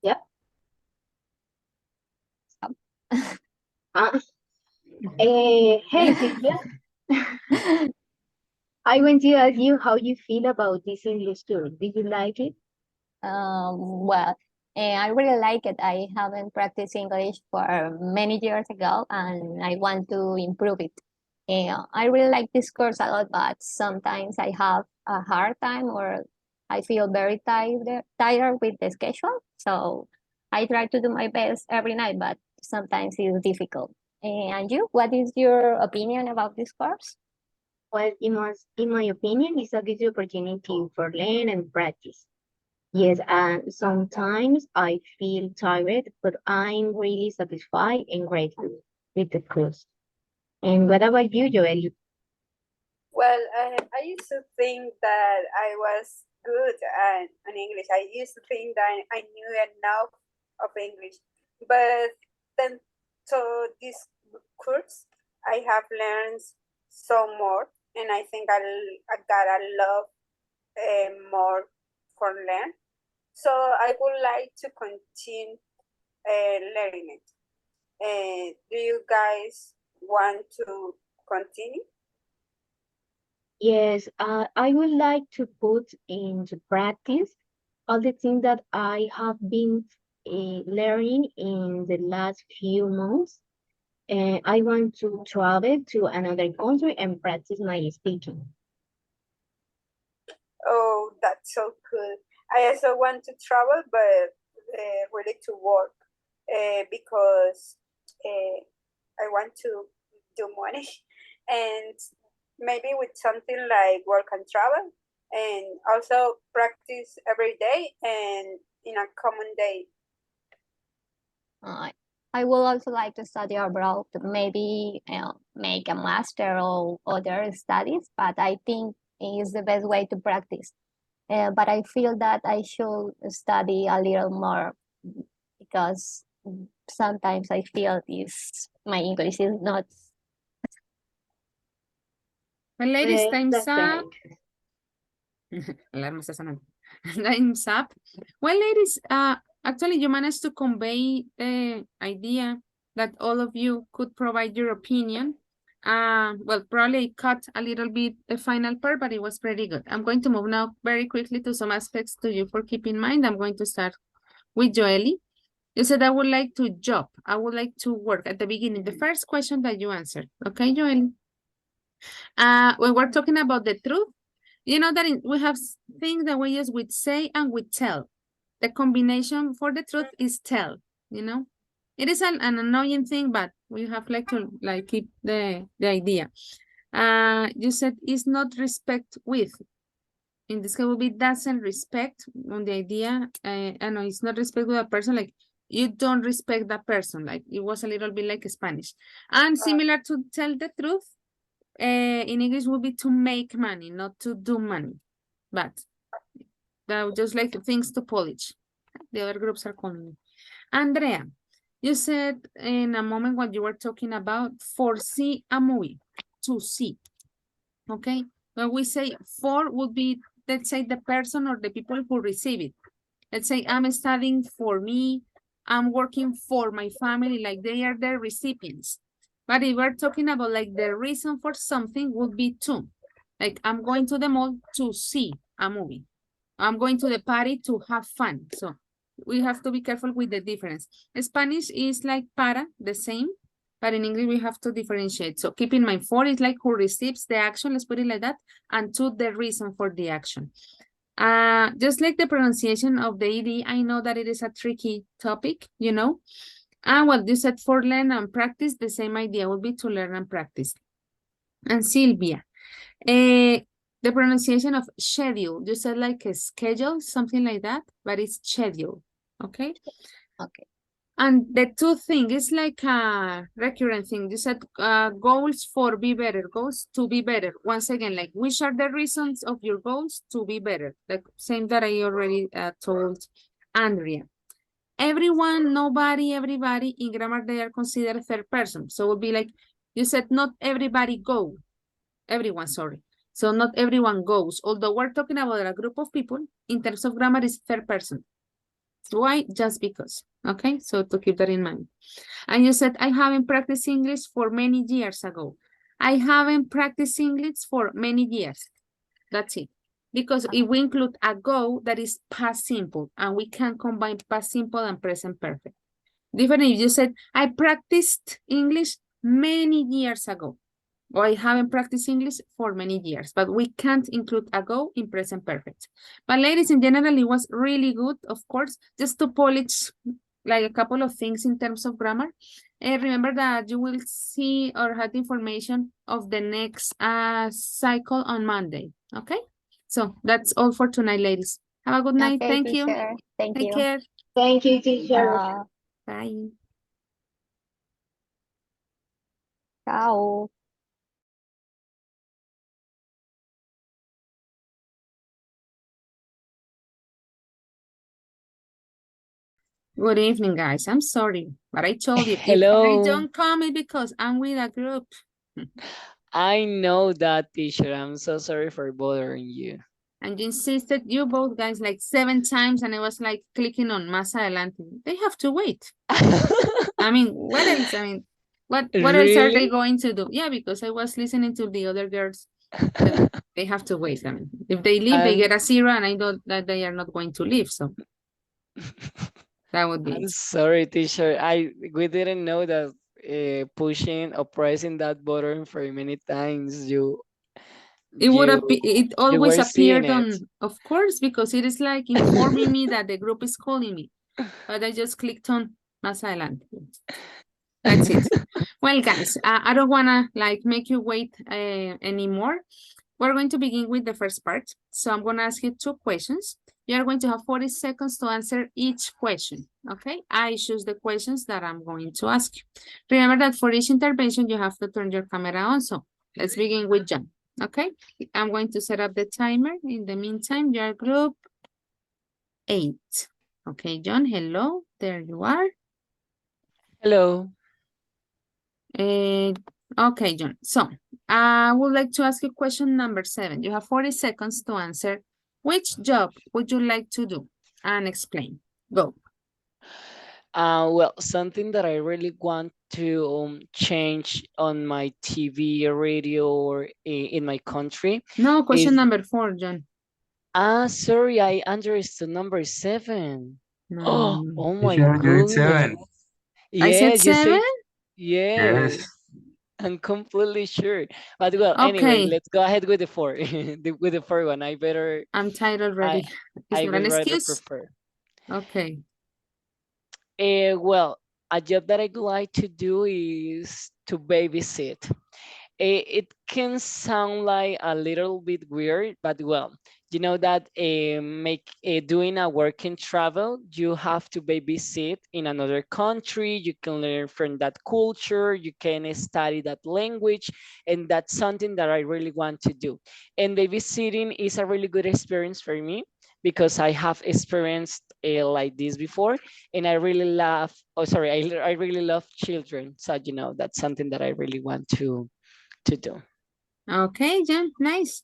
Yep. Hey, Silvia. I want to ask you how you feel about this English tour. Did you like it? Well, I really like it. I haven't practiced English for many years ago, and I want to improve it. I really like this course a lot, but sometimes I have a hard time or I feel very tired with the schedule. So I try to do my best every night, but sometimes it's difficult. And you, what is your opinion about this course? Well, in my opinion, it's a good opportunity for learn and practice. Yes, and sometimes I feel tired, but I'm really satisfied and grateful with the course. And what about you, Joel? Well, I used to think that I was good at English. I used to think that I knew enough of English. But then, so this course, I have learned so more, and I think I got a lot more for learn. So I would like to continue learning it. Do you guys want to continue? Yes, I would like to put into practice all the things that I have been learning in the last few months. I want to travel to another country and practice my speaking. Oh, that's so cool. I also want to travel, but really to work because I want to do money and maybe with something like work and travel and also practice every day and in a common day. I would also like to study abroad, maybe make a master or other studies, but I think it is the best way to practice. But I feel that I should study a little more because sometimes I feel my English is not. Well, ladies, That's time's up. Alarma está sonando. Time's up. Well, ladies, actually, you managed to convey the idea that all of you could provide your opinion. Well, probably cut a little bit the final part, but it was pretty good. I'm going to move now very quickly to some aspects to you for keep in mind. I'm going to start with Joely. You said I would like to job. I would like to work at the beginning. The first question that you answered. Okay, Joely. When we're talking about the truth, you know that we have things that we use with say and with tell. The combination for the truth is tell, you know. It is an annoying thing, but we have like to like keep the idea. You said is not respect with. In this case, will be doesn't respect on the idea. I know it's not respect with a person, like you don't respect that person. Like it was a little bit like Spanish. And similar to tell the truth, in English would be to make money, not to do money. But that would just like things to polish. The other groups are calling me. Andrea, you said in a moment when you were talking about foresee a movie, to see. Okay, when we say for would be, let's say the person or the people who receive it. Let's say I'm studying for me, I'm working for my family, like they are the recipients. But if we're talking about like the reason for something would be to, like I'm going to the mall to see a movie. I'm going to the party to have fun. So we have to be careful with the difference. Spanish is like para, the same, but in English we have to differentiate. So keep in mind, for is like who receives the action, let's put it like that, and to the reason for the action. Just like the pronunciation of the ED, I know that it is a tricky topic, you know. And what you said for learn and practice, the same idea would be to learn and practice. And Sylvia, the pronunciation of schedule, you said like a schedule, something like that, but it's schedule, okay? Okay. And the two thing is like a recurrent thing. You said goals for be better, goals to be better. Once again, like which are the reasons of your goals to be better? Like same that I already told Andrea. Everyone, nobody, everybody, in grammar they are considered third person. So it would be like, you said not everybody go. Everyone, sorry. So not everyone goes. Although we're talking about a group of people, in terms of grammar is third person. Why? Just because. Okay, so to keep that in mind. And you said, I haven't practiced English for many years ago. I haven't practiced English for many years. That's it. Because if we include ago, that is past simple, and we can combine past simple and present perfect. Different if you said, I practiced English many years ago. Or I haven't practiced English for many years, but we can't include ago in present perfect. But ladies, in general, it was really good, of course, just to polish like a couple of things in terms of grammar. And remember that you will see or have information of the next cycle on Monday, okay? So that's all for tonight, ladies. Have a good night. Okay, Thank you. teacher. Thank Take you. care. Thank you, teacher. Bye. Ciao. Good evening, guys. I'm sorry, but I told you, if I Hello. don't come, it's because I'm with a group. I know that, teacher. I'm so sorry for bothering you. And you insisted, you both guys, like 7 times, and I was like clicking on más adelante. They have to wait. I mean, what else? I mean, what else are they Really? going to do? Yeah, because I was listening to the other girls. They have to wait. I mean, if they leave, they I'm, get a 0, and I know that they are not going to leave. So that would be I'm it. sorry, teacher. We didn't know that pushing or pressing that button for many times It would you appear, it you always were seeing appeared it. on, of course, because it is like informing me that the group is calling me. But I just clicked on más adelante. That's it. Well, guys, I don't wanna like make you wait anymore. We're going to begin with the first part. So I'm gonna ask you 2 questions. You are going to have 40 seconds to answer each question, okay? I choose the questions that I'm going to ask you. Remember that for each intervention, you have to turn your camera on. So let's begin with John, okay? I'm going to set up the timer. In the meantime, your group 8. Okay, John, hello, there you are. Hello. Okay, John. So I would like to ask you question number 7. You have 40 seconds to answer. Which job would you like to do? And explain. Go. Well, something that I really want to change on my TV, radio, or in my country No, question is, number 4, John. sorry, I understood number 7. No, no, Oh, no. oh my Teacher, you did goodness. 7. I said Yes, you 7? say yes. Yes. I'm completely sure. But well, anyway, Okay. let's go ahead with the 4. With the 4 one. I'm tired I already. It's I not an will rather excuse. prefer. Okay. Well, a job that I would like to do is to babysit. It can sound like a little bit weird, but well, you know that doing a work and travel, you have to babysit in another country. You can learn from that culture. You can study that language, and that's something that I really want to do. And babysitting is a really good experience for me because I have experienced like this before, and I really love. Oh, sorry, I really love children. So that's something that I really want to do. Okay, John. Nice.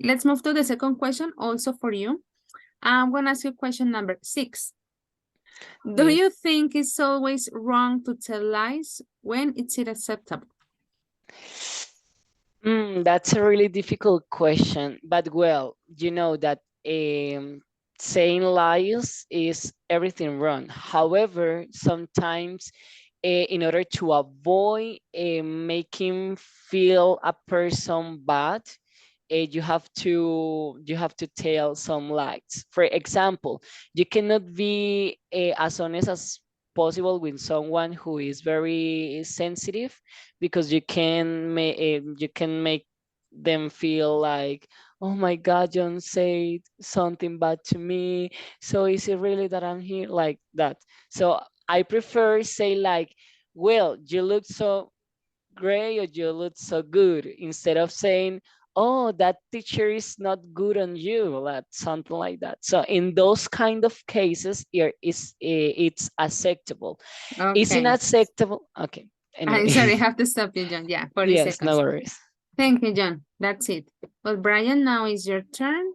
Let's move to the second question also for you. I'm going to ask you question number 6. Do Yes. you think it's always wrong to tell lies? When is it acceptable? That's a really difficult question, but well, you know that saying lies is everything wrong. However, sometimes in order to avoid making feel a person bad, you have to tell some lies. For example, you cannot be as honest as possible with someone who is very sensitive, because you can make them feel like, oh my God, John said something bad to me, so is it really that I'm here, like that? So I prefer say like, well, you look so great, or you look so good, instead of saying, oh, that teacher is not good on you, like something like that. So in those kind of cases, it's acceptable. Is it Okay. acceptable? Okay, I'm sorry, I anyway. have to stop you, John. Yeah, 40 Yes, no seconds. worries. Thank you, John. That's it. Well, Brian, now is your turn.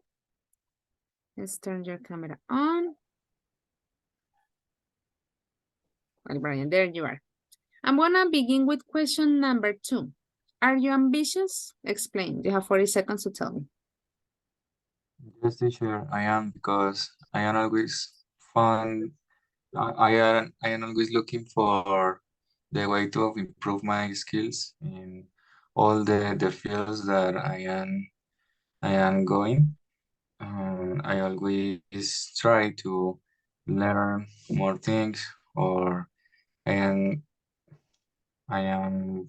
Let's turn your camera on. Well, Brian, there you are. I'm gonna begin with question number 2. Are you ambitious? Explain. You have 40 seconds to tell me. Yes, teacher, I am because I am always fun. I am always looking for the way to improve my skills in all the fields that I am going. I always try to learn more things, or and I am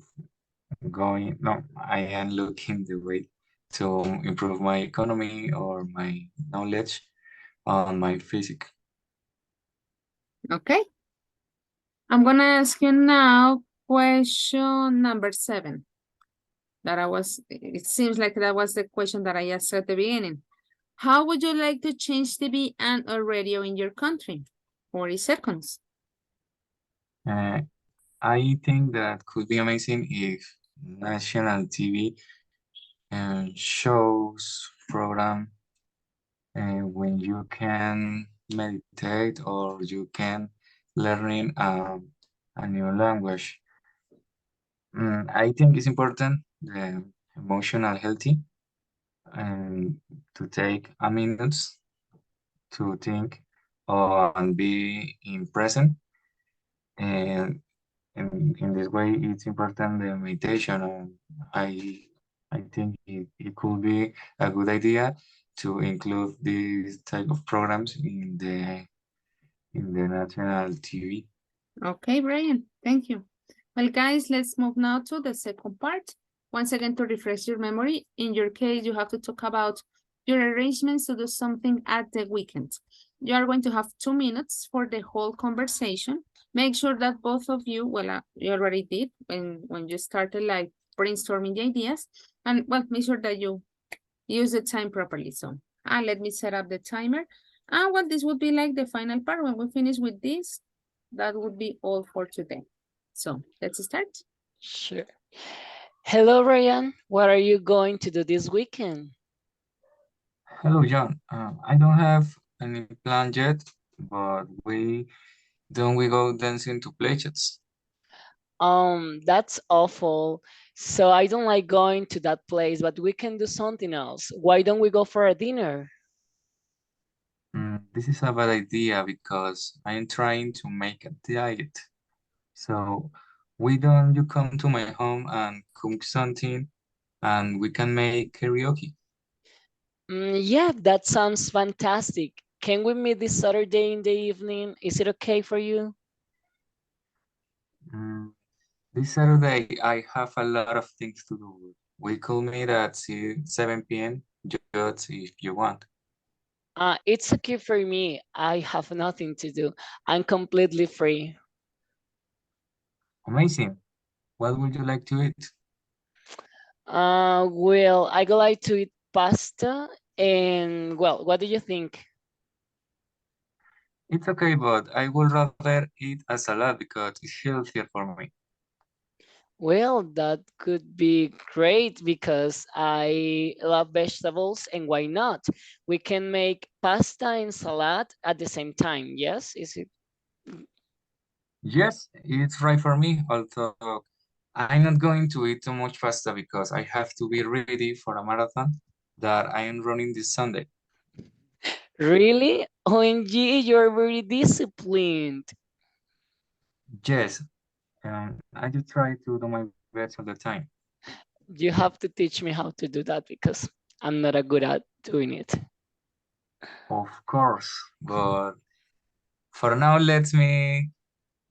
I am looking the way to improve my economy or my knowledge on my physics. Okay. I'm gonna ask you now question number 7. It seems like that was the question that I asked at the beginning. How would you like to change TV and or radio in your country? 40 seconds. Uh, I think that could be amazing if national TV shows program when you can meditate or you can learning a new language. I think it's important the emotional healthy and to take a minute to think and be in present, and in this way it's important the meditation. I think it could be a good idea to include these type of programs in the national TV. Okay, Brian, thank you. Well, guys, let's move now to the second part. Once again, to refresh your memory, in your case, you have to talk about your arrangements to do something at the weekend. You are going to have 2 minutes for the whole conversation. Make sure that both of you, well, you already did when you started like brainstorming the ideas, and well, make sure that you use the time properly. So let me set up the timer. And what this would be like the final part. When we finish with this, that would be all for today. So let's start. Sure. Hello, Ryan. What are you going to do this weekend? Hello, John. I don't have any plan yet, but we go dancing to places. That's awful. So I don't like going to that place, but we can do something else. Why don't we go for a dinner? This is a bad idea because I am trying to make a diet. So why don't you come to my home and cook something and we can make karaoke? Yeah, that sounds fantastic. Can we meet this Saturday in the evening? Is it okay for you? Mm, this Saturday I have a lot of things to do. We could meet at 7 p.m. just if you want. It's okay for me. I have nothing to do. I'm completely free. Amazing. What would you like to eat? Well, I would like to eat pasta and well, what do you think? It's okay, but I would rather eat a salad because it's healthier for me. Well, that could be great because I love vegetables and why not? We can make pasta and salad at the same time. Yes, is it? Yes, it's right for me, although I'm not going to eat too much pasta because I have to be ready for a marathon that I am running this Sunday. Really? OMG, you're very disciplined. Yes, I just try to do my best all the time. You have to teach me how to do that because I'm not a good at doing it. Of course, but for now, let's meet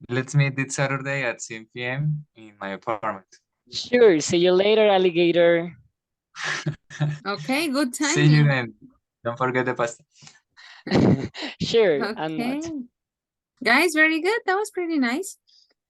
this Saturday at 7 p.m. in my apartment. Sure, see you later, alligator. Okay, good See you timing. then. Don't forget the pasta. Sure, I'm Okay. not. Guys, very good. That was pretty nice.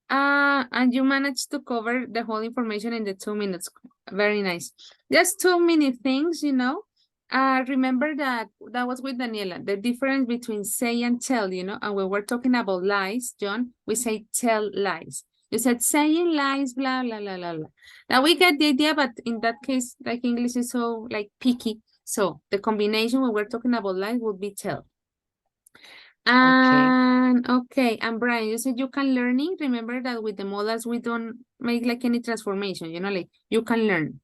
And you managed to cover the whole information in the 2 minutes. Very nice. Just 2 minute things, you know. Remember that was with Daniela, the difference between say and tell, you know, and when we're talking about lies, John, we say tell lies. You said saying lies, blah, blah, blah, blah, blah. Now we get the idea, but in that case, like English is so like picky. So the combination when we're talking about lies would be tell. Okay. And okay, and Brian, you said you can learning. Remember that with the modals, we don't make like any transformation, you know, like you can learn,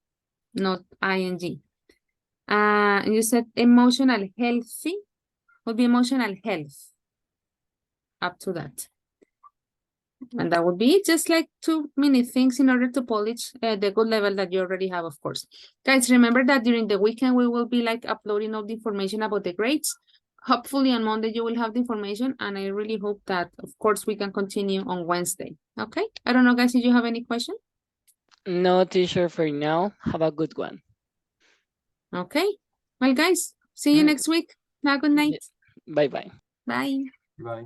not ing. And you said emotional healthy would be emotional health up to that. And that would be just like 2 minute things in order to polish the good level that you already have, of course. Guys, remember that during the weekend, we will be like uploading all the information about the grades. Hopefully on Monday, you will have the information. And I really hope that, of course, we can continue on Wednesday. Okay. I don't know, guys, if you have any question. No teacher for now. Have a good one. Okay. Well, guys, see you next week. Have a good night. Bye-bye. Bye. Bye.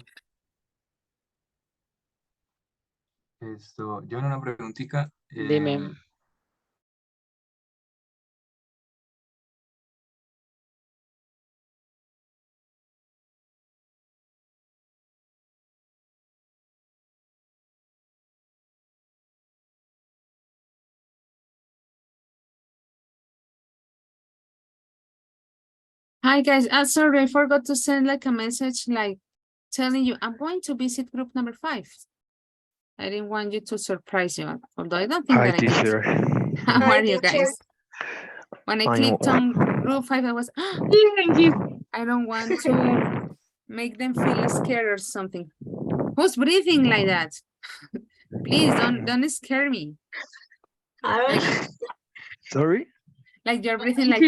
Yo una preguntita. Dime. Hi, guys. Sorry, I forgot to send like a message like telling you I'm going to visit group number 5. I didn't want you to surprise you, although I don't think Hi, that I did. teacher. How Hi, are you teacher. guys? When I I'm clicked on group 5, I was, I don't want to make them feel scared or something. Who's breathing like that? Please don't scare me. Like, sorry. like you're breathing like,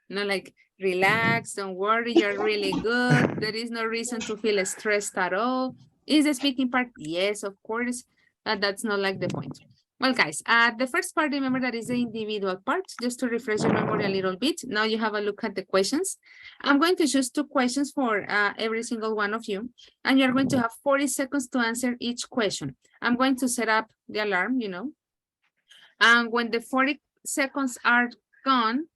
no, like relax, don't worry, you're really good. There is no reason to feel stressed at all. Is the speaking part? Yes, of course, but that's not like the point. Well, guys, the first part, remember that is the individual part, just to refresh your memory a little bit. Now you have a look at the questions. I'm going to choose 2 questions for every single one of you, and you're going to have 40 seconds to answer each question. I'm going to set up the alarm, you know, and when the 40 seconds are gone,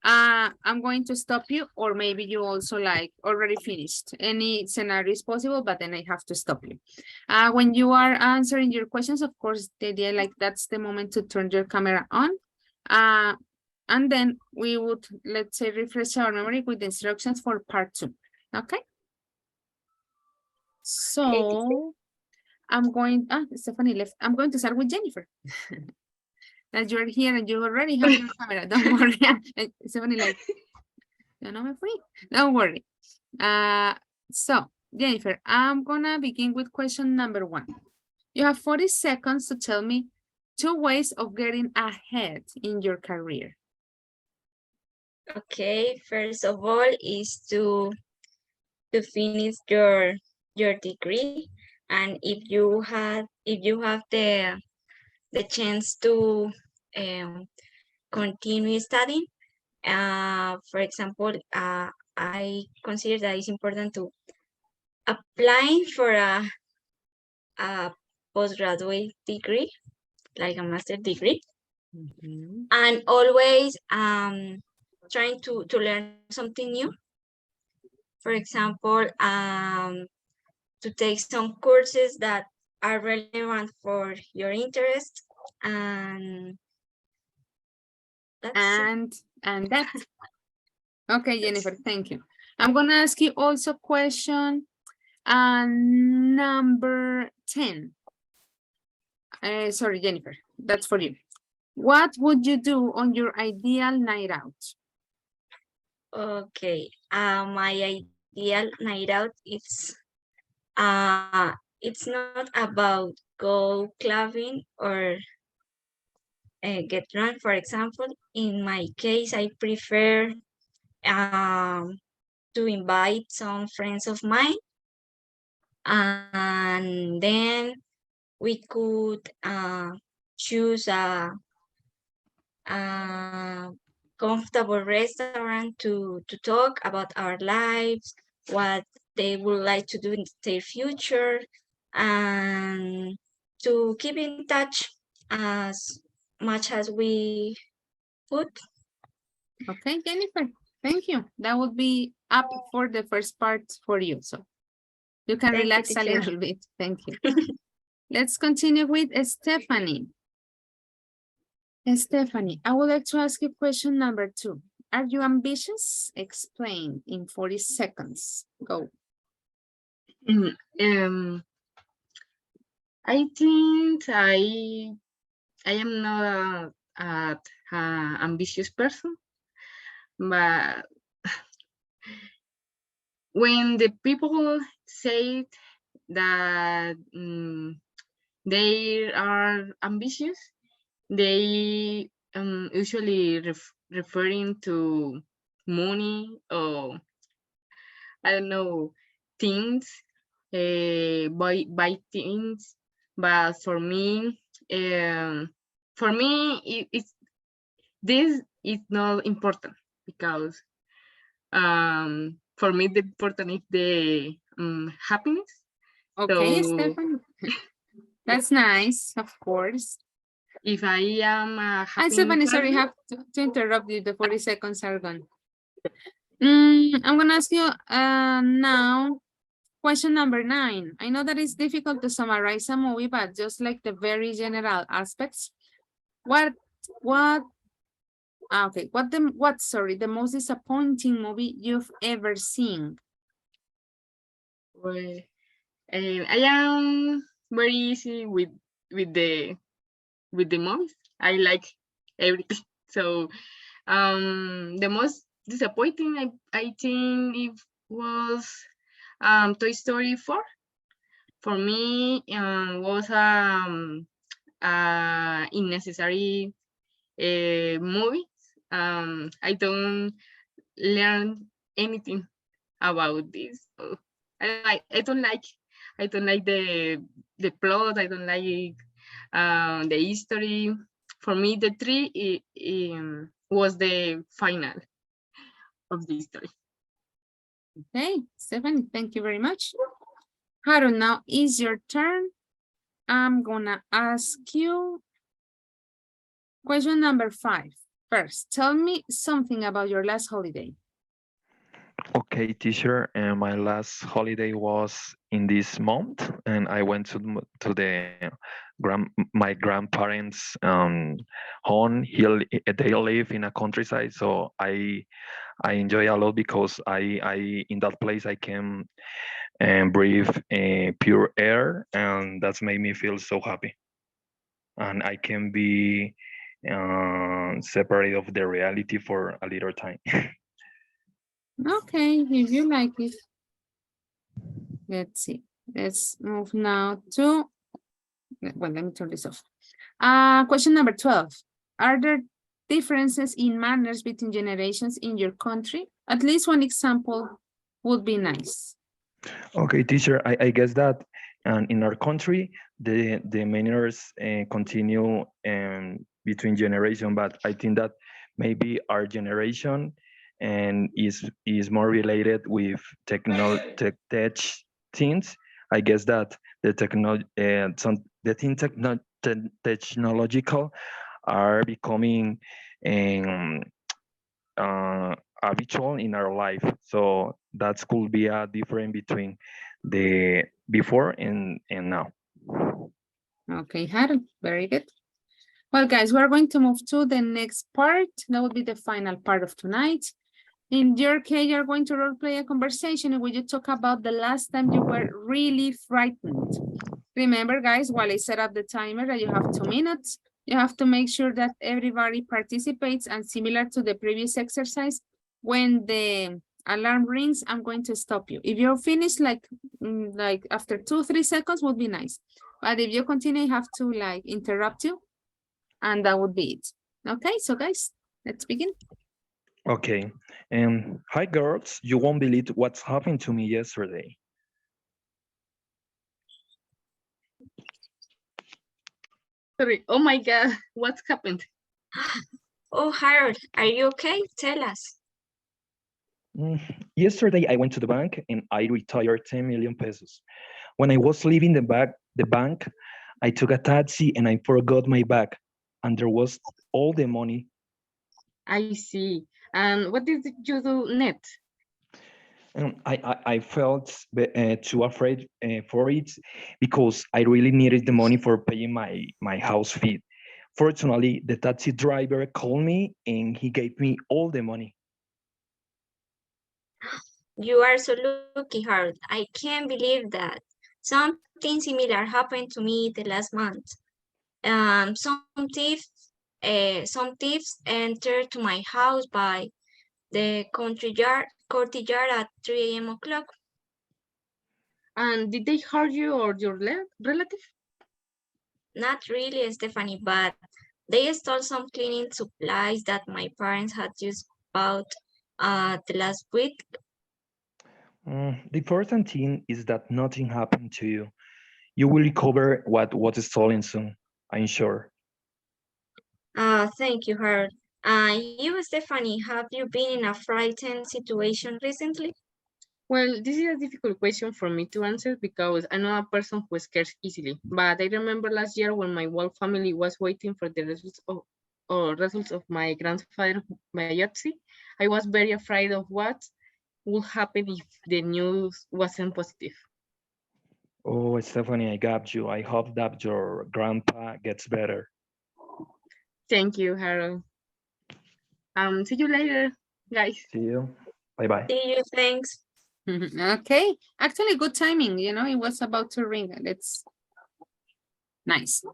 I'm going to stop you, or maybe you also like already finished. Any scenario is possible, but then I have to stop you. When you are answering your questions, of course, the idea like that's the moment to turn your camera on. And then we would, let's say, refresh our memory with the instructions for part 2. Okay. So I'm going, Stephanie left. I'm going to start with Jennifer. That you're here and you already have your camera. Don't worry. Stephanie like, yo no me fui. Don't worry. So Jennifer, I'm gonna begin with question number 1. You have 40 seconds to tell me 2 ways of getting ahead in your career. Okay, first of all is to finish your degree, and if you have the chance to continue studying, for example, I consider that it's important to apply for a postgraduate degree, like a master degree, and always trying to learn something new. For example, to take some courses that are relevant for your interest, and that. Okay, Jennifer, thank you. I'm gonna ask you also question number 10. Sorry, Jennifer, that's for you. What would you do on your ideal night out? Okay, my ideal night out is it's not about go clubbing or get drunk. For example, in my case, I prefer to invite some friends of mine, and then we could choose a comfortable restaurant to talk about our lives, what they would like to do in their future, and to keep in touch as much as we could. Okay, Jennifer, thank you. That would be up for the first part for you. So you can relax a little bit. Thank you. Let's continue with Stephanie. Stephanie, I would like to ask you question number 2. Are you ambitious? Explain in 40 seconds. Go. I think I am not a ambitious person, but when the people say that they are ambitious, they usually referring to money or I don't know things, buy things. But for me, this is not important because for me the important is the happiness. Okay, So, Stephanie. That's nice, of course. If I am a happy Stephanie, sorry, I have to interrupt you. The 40 seconds are gone. I'm gonna ask you now question number 9. I know that it's difficult to summarize a movie, but just like the very general aspects, what's the most disappointing movie you've ever seen? Well, I am very easy with the movies. I like everything. So the most disappointing I think it was Toy Story 4. For me, was unnecessary movie. I don't learn anything about this. So I don't like the plot. I don't like the history. For me, the 3 was the final of the story. Okay, Stephanie, thank you very much. Harold, now is your turn. I'm gonna ask you question number 5. First, tell me something about your last holiday. Okay, teacher, and my last holiday was in this month, and I went to the my grandparents' home. They live in a countryside, so I enjoy a lot because I in that place I can breathe pure air, and that's made me feel so happy. And I can be separate of the reality for a little time. Okay, if you like it. Let's see. Let's move now to, well, let me turn this off. Question number 12. Are there differences in manners between generations in your country? At least one example would be nice. Okay, teacher, I guess that in our country, the manners continue between generation, but I think that maybe our generation is more related with tech things. I guess that the thing technological are becoming um, habitual in our life. So that could be a difference between the before and now. Okay, Harold, very good. Well, guys, we're going to move to the next part. That will be the final part of tonight. In your case, you're going to role play a conversation in which you talk about the last time you were really frightened. Remember, guys, while I set up the timer that you have 2 minutes, you have to make sure that everybody participates, and similar to the previous exercise, when the alarm rings, I'm going to stop you. If you're finished like after 2-3 seconds would be nice. But if you continue, I have to like interrupt you, and that would be it. Okay, so guys, let's begin. Okay. Hi, girls. You won't believe what's happened to me yesterday. Sorry. Oh my God, what's happened? Oh, Harold, are you okay? Tell us. Yesterday, I went to the bank and I retired 10 million pesos. When I was leaving the bank, I took a taxi and I forgot my bag, and there was all the money. I see. And what did you do next? I felt too afraid for it because I really needed the money for paying my house fee. Fortunately, the taxi driver called me and he gave me all the money. You are so lucky, Harold. I can't believe that. Something similar happened to me the last month. Some thieves entered to my house by the courtyard at 3 a.m. o'clock. And did they hurt you or your relative? Not really, Stephanie, but they stole some cleaning supplies that my parents had just bought the last week. The important thing is that nothing happened to you. You will recover what was stolen soon, I'm sure. Thank you, Harold. You, Stephanie, have you been in a frightened situation recently? Well, this is a difficult question for me to answer because I'm not a person who scares easily. But I remember last year when my whole family was waiting for the results of my grandfather's biopsy. I was very afraid of what would happen if the news wasn't positive. Oh, Stephanie, I got you. I hope that your grandpa gets better. Thank you, Harold. See you later, guys. See you. Bye-bye. See you, thanks. Okay, actually good timing, you know, it was about to ring. It's nice.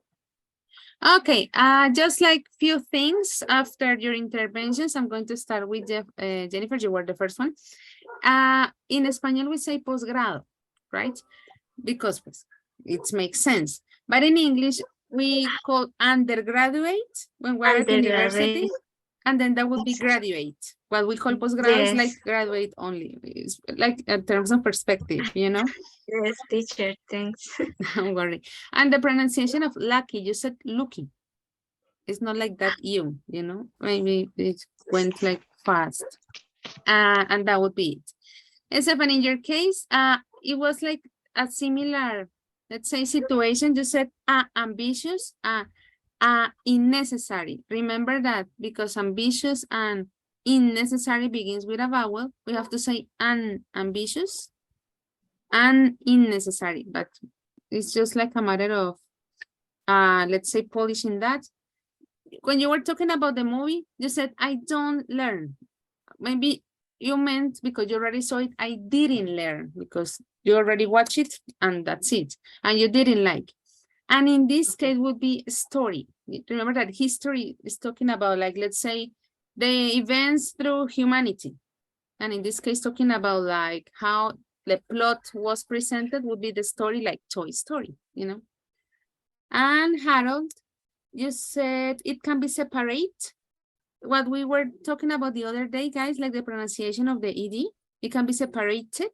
Okay, just like few things after your interventions, I'm going to start with Jennifer, you were the first one. In Español, we say posgrado, right? Because it makes sense. But in English, we call undergraduate when we're at university, and then that would be graduate. What we call postgrad is like graduate only. It's like in terms of perspective, you know? Yes, teacher, thanks. Don't worry. And the pronunciation of lucky, you said lucky. It's not like that you know? Maybe it went like fast. And that would be it. Stefan, in your case, it was like a similar, let's say, situation. You said ambitious. Unnecessary. Remember that because ambitious and unnecessary begins with a vowel, we have to say unambitious and unnecessary, but it's just like a matter of, let's say, polishing that. When you were talking about the movie, you said, I don't learn. Maybe you meant because you already saw it, I didn't learn because you already watched it and that's it. And you didn't like. And in this case would be story. Remember that history is talking about, like, let's say, the events through humanity. And in this case, talking about like how the plot was presented would be the story, like Toy Story, you know. And Harold, you said it can be separate. What we were talking about the other day, guys, like the pronunciation of the ED, it can be separated.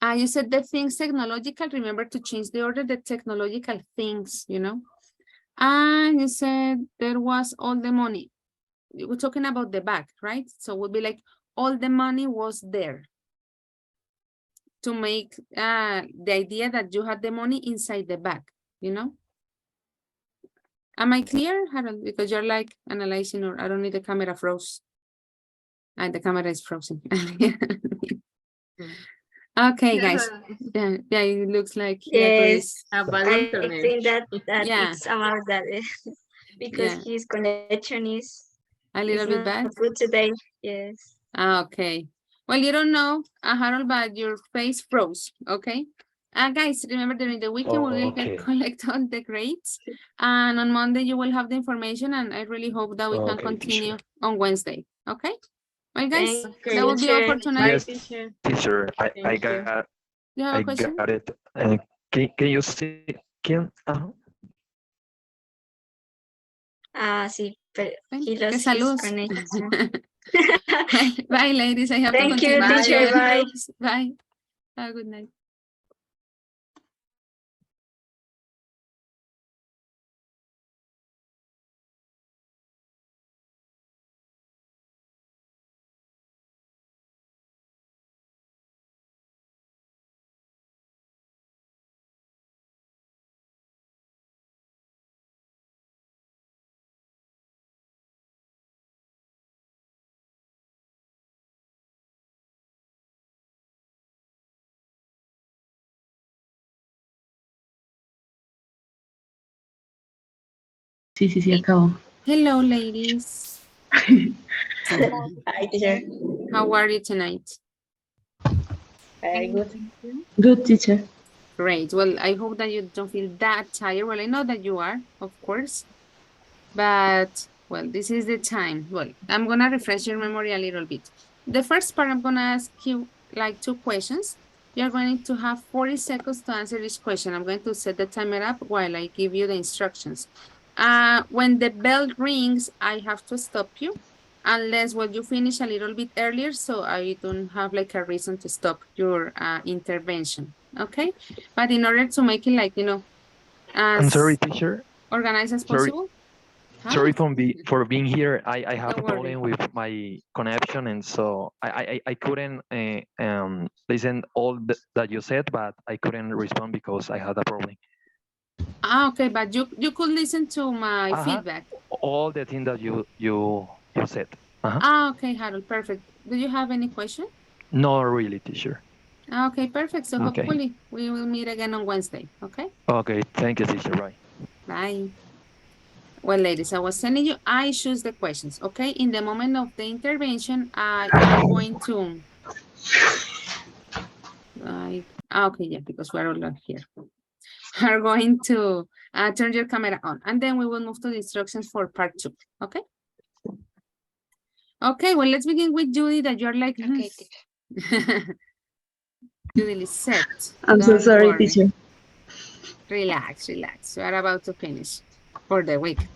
You said the things technological, remember to change the order, the technological things, you know. And you said there was all the money. You were talking about the bag, right? So it would be like all the money was there. To make the idea that you had the money inside the bag, you know? Am I clear, Harold? Because you're like analyzing, or I don't need the camera froze. And the camera is frozen. Okay, guys. Yeah, it looks like he agrees. Yes, I think that Yeah. it's about that because Yeah. his connection is A little bit not bad. good today. Yes. Okay. Well, you don't know, Harold, but your face froze. Okay. Guys, remember during the weekend we will Okay. collect all the grades, and on Monday you will have the information. And I really hope that we can Okay, continue on Wednesday. Okay. Well, guys, Thank that will be all for tonight. Yes, teacher, I Thank you. got You have a question? got it. Can you see? Sí, pero he Que lost his salud. connection. Bye, ladies. I have to Thank you, continue. teacher. Bye. Bye. Have a good night. Sí, acabo. Hello, ladies. Hi, teacher. How are you tonight? Very good. Good, teacher. Great. Well, I hope that you don't feel that tired. Well, I know that you are, of course. But, well, this is the time. Well, I'm going to refresh your memory a little bit. The first part, I'm going to ask you like 2 questions. You're going to have 40 seconds to answer each question. I'm going to set the timer up while I give you the instructions. When the bell rings, I have to stop you unless you finish a little bit earlier, so I don't have like a reason to stop your intervention. Okay. But in order to make it like, I'm sorry, as teacher. organized as Sorry. possible. Sorry for being here. I have Don't a problem with my connection, and so I couldn't listen all that you said, but I couldn't respond because I had a problem. Okay, but you could listen to my feedback. All the things that you said. Okay, Harold, perfect. Do you have any question? Not really, teacher. Okay, perfect. So Okay. hopefully we will meet again on Wednesday. Okay. Okay, thank you, teacher. Bye. Bye. Well, ladies, I was telling you, I choose the questions, okay? In the moment of the intervention, you're going to, okay, yeah, because we're all here. Are going to turn your camera on, and then we will move to the instructions for part 2, okay? Okay, well, let's begin with Judy, that you're like, okay. Judy Lisette. I'm so sorry, teacher. Relax. We are about to finish for the weekend.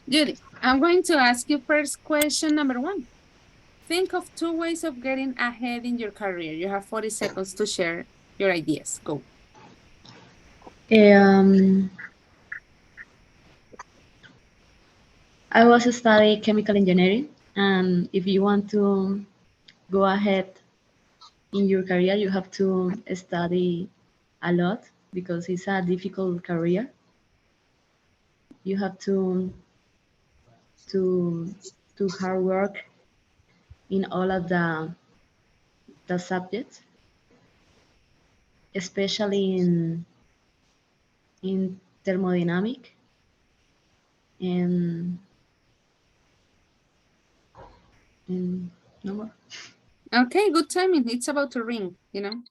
Judy, I'm going to ask you first question number 1. Think of 2 ways of getting ahead in your career. You have 40 seconds to share your ideas. Go. I was studying chemical engineering, and if you want to go ahead in your career, you have to study a lot because it's a difficult career. you have to do hard work in all of the subjects, especially in thermodynamic and no more. Okay, good timing. It's about to ring, you know.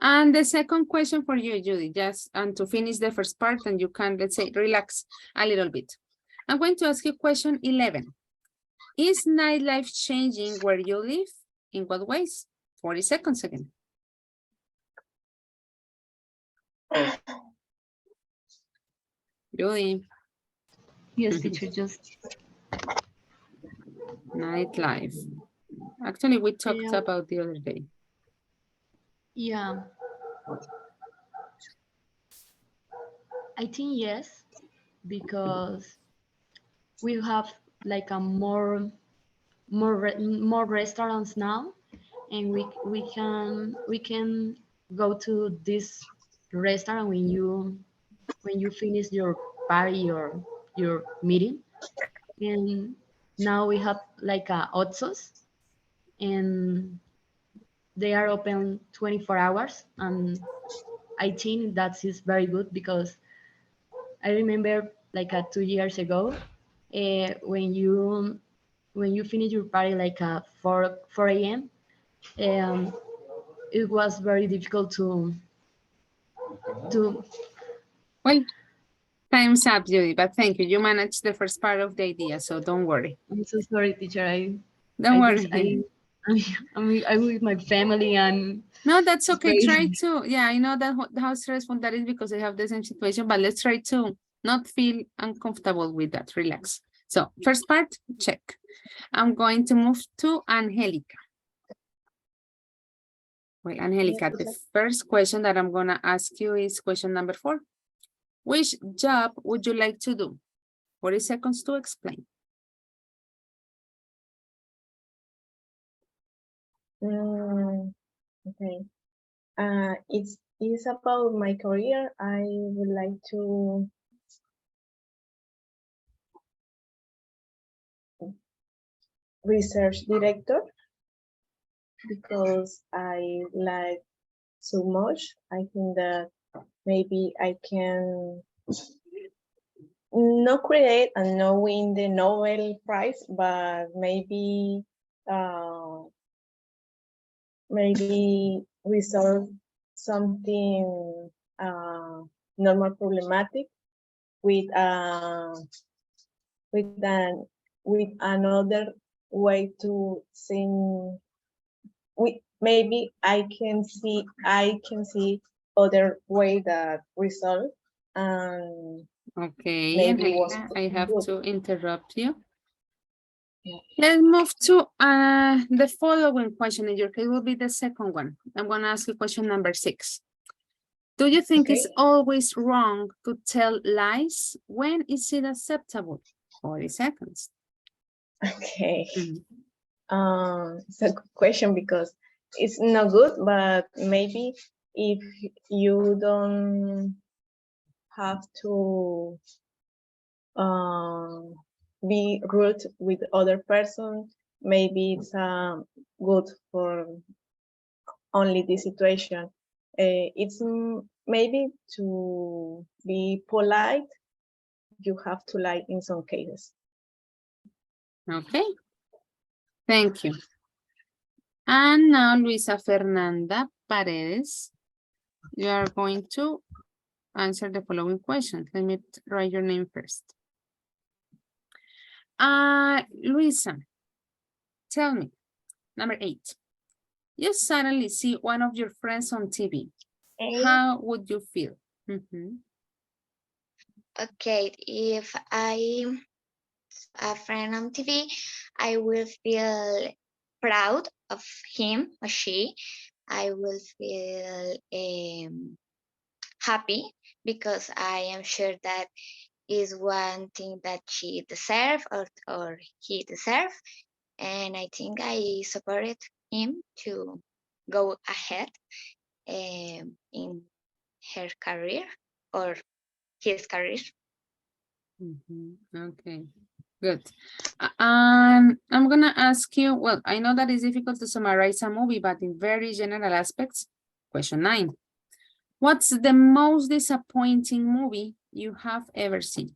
And the second question for you, Judy, just and to finish the first part, and you can, let's say, relax a little bit. I'm going to ask you question 11. Is nightlife changing where you live? In what ways? 40 seconds again. Judy. Yes, teacher, just Nightlife. Actually, we talked Yeah. about the other day. Yeah, I think yes, because we have like a more restaurants now, and we can go to this restaurant when you finish your party or your meeting, and now we have like a otsos, and they are open 24 hours, and I think that is very good because I remember like 2 years ago, when you finish your party like 4 a.m. Um, it was very difficult to. Well, time's up, Judy, but thank you. You managed the first part of the idea, so don't worry. I'm so sorry, teacher. Don't I worry. I'm with my family and. No, that's it's okay. very- Try to, yeah, I know that how stressful that is because I have the same situation, but let's try to not feel uncomfortable with that. Relax. So first part, check. I'm going to move to Angelica. Well, Angelica, the first question that I'm gonna ask you is question number 4. Which job would you like to do? 40 seconds to explain. Okay. It's about my career. I would like to research director because I like so much. I think that maybe I can not create and not win the Nobel Prize, but maybe maybe resolve something normal problematic with with another way to think. Maybe I can see other way that resolve and Okay, maybe was Angelica, I have good. to interrupt you. Yeah. Let's move to the following question. In your case will be the second one. I'm going to ask you question number 6. Do you think it's always wrong to tell lies? When is it acceptable? 40 seconds. Okay. It's a good question because it's not good, but maybe if you don't have to be rude with other person, maybe it's good for only this situation. It's maybe to be polite, you have to lie in some cases. Okay. Thank you. And now Luisa Fernanda Paredes, you are going to answer the following question. Let me write your name first. Luisa, tell me, number 8. You suddenly see one of your friends on TV. How would you feel? Okay, if I'm a friend on TV, I will feel proud of him or she. I will feel happy because I am sure that is one thing that she deserve or he deserve, and I think I supported him to go ahead in her career or his career. Okay, good. I'm gonna ask you, well, I know that it's difficult to summarize a movie, but in very general aspects, question 9. What's the most disappointing movie you have ever seen?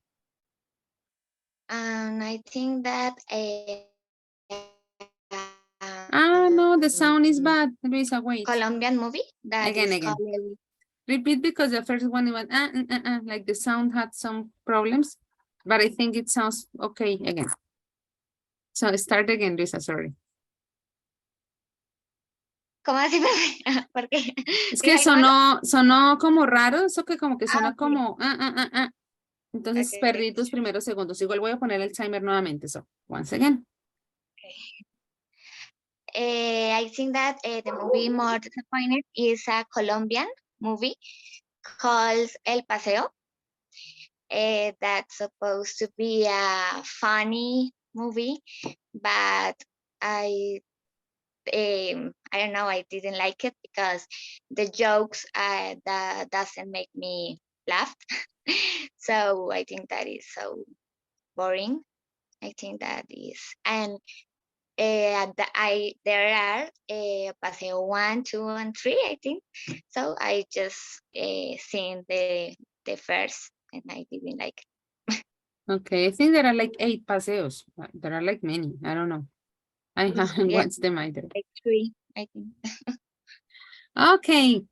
I think that No, the sound is bad. Luisa, wait. Colombian movie that Again, is again. called. Repeat because the first one went, like the sound had some problems, but I think it sounds okay again. So start again, Luisa, sorry. ¿Cómo así? Porque Es que sonó como raro, eso que como que suena como, Entonces perdí tus primeros segundos. Igual voy a poner el timer nuevamente. So, once again. I think that the movie more disappointed is a Colombian movie called El Paseo. That's supposed to be a funny movie, but I don't know, I didn't like it because the jokes that doesn't make me laugh. So I think that is so boring. I think that is, and there are Paseo 1, 2, and 3, I think. So I just seen the first, and I didn't like it. Okay, I think there are like 8 paseos. There are like many. I don't know. I haven't watched them either. Like 3, I think. Okay.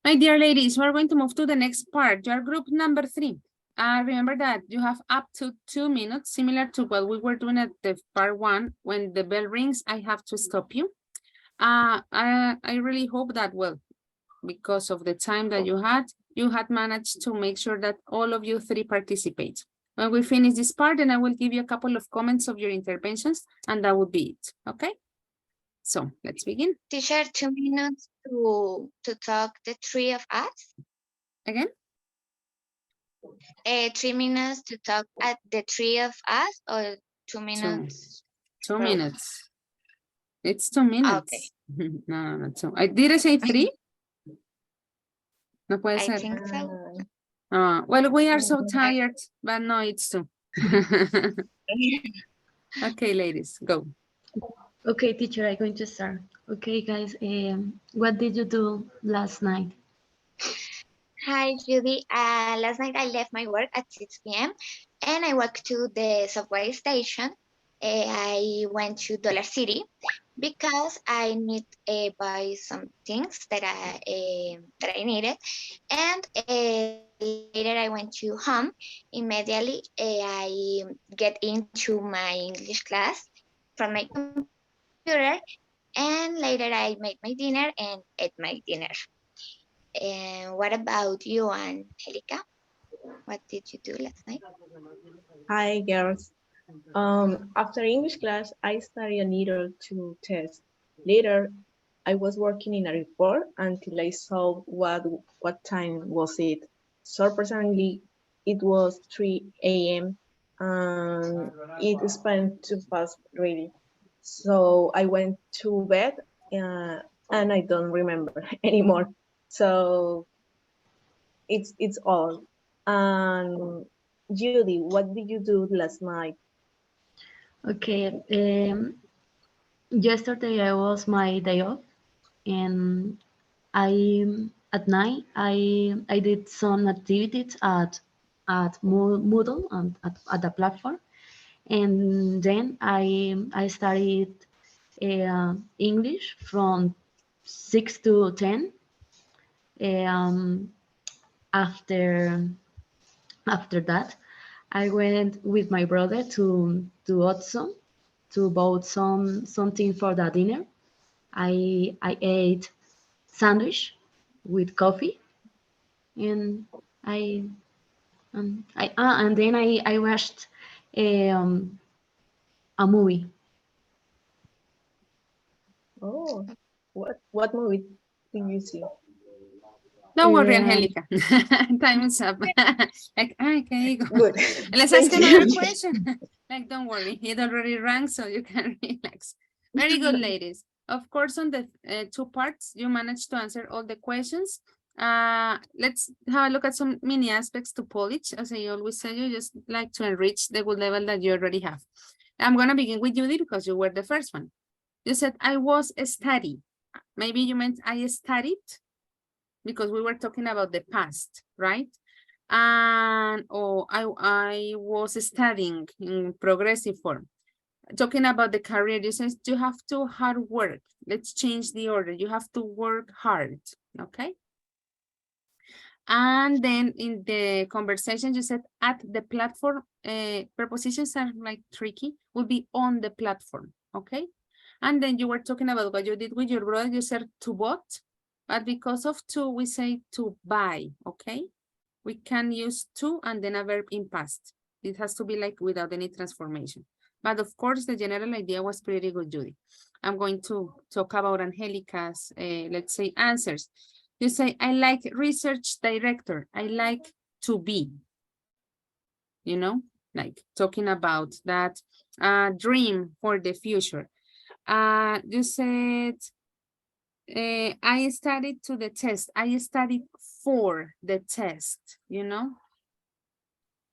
My dear ladies, we're going to move to the next part. Your group number 3. Remember that you have up to 2 minutes, similar to what we were doing at the part 1. When the bell rings, I have to stop you. I really hope that, well, because of the time that you had managed to make sure that all of you 3 participate. When we finish this part, then I will give you a couple of comments of your interventions, and that would be it, okay? So let's begin. Teacher, 2 minutes to talk the 3 of us. Again? 3 minutes to talk at the 3 of us, or 2 minutes? 2 minutes. It's 2 minutes. Okay. No, 2. Did I say 3? No puede ser. I think so. Well, we are so tired, but no, it's 2. Okay, ladies, go. Okay, teacher, I'm going to start. Okay, guys, what did you do last night? Hi, Judy. Last night I left my work at 6 p.m. and I walked to the subway station. I went to Dollar City because I need to buy some things that I needed. And later I went to home. Immediately I get into my English class from my computer. And later I made my dinner and ate my dinner. And what about you, Angelica? What did you do last night? Hi, girls. After English class, I studied a little to test. Later, I was working in a report until I saw what time was it. Surprisingly, it was 3 a.m. and it spent too fast, really. So I went to bed and I don't remember anymore. So it's all. And Judy, what did you do last night? Okay, yesterday I was my day off, and at night I did some activities at Moodle and at the platform, and then I studied English from 6 to 10. After that, I went with my brother to Otso to bought something for the dinner. I ate sandwich with coffee, and and then I watched a movie. Oh, what movie did you see? Don't worry, Angelica. Time is up. Like, okay, go. Good. Let's ask another question. Like, don't worry, it already rang, so you can relax. Very good, ladies. Of course, on the 2 parts, you managed to answer all the questions. Let's have a look at some mini aspects to polish. As I always say, you just like to enrich the good level that you already have. I'm gonna begin with Judy because you were the first one. You said I was studying. Maybe you meant I studied because we were talking about the past, right? And I was studying in progressive form. Talking about the career, you said you have to hard work. Let's change the order. You have to work hard, okay? And then in the conversation, you said at the platform, prepositions are like tricky, will be on the platform, okay? And then you were talking about what you did with your brother, you said to bought, but because of to, we say to buy, okay? We can use to and then a verb in past. It has to be like without any transformation. But of course, the general idea was pretty good, Judy. I'm going to talk about Angelica's, let's say, answers. You say, I like research director. I like to be, you know, like talking about that dream for the future. You said, I studied to the test. I studied for the test, you know.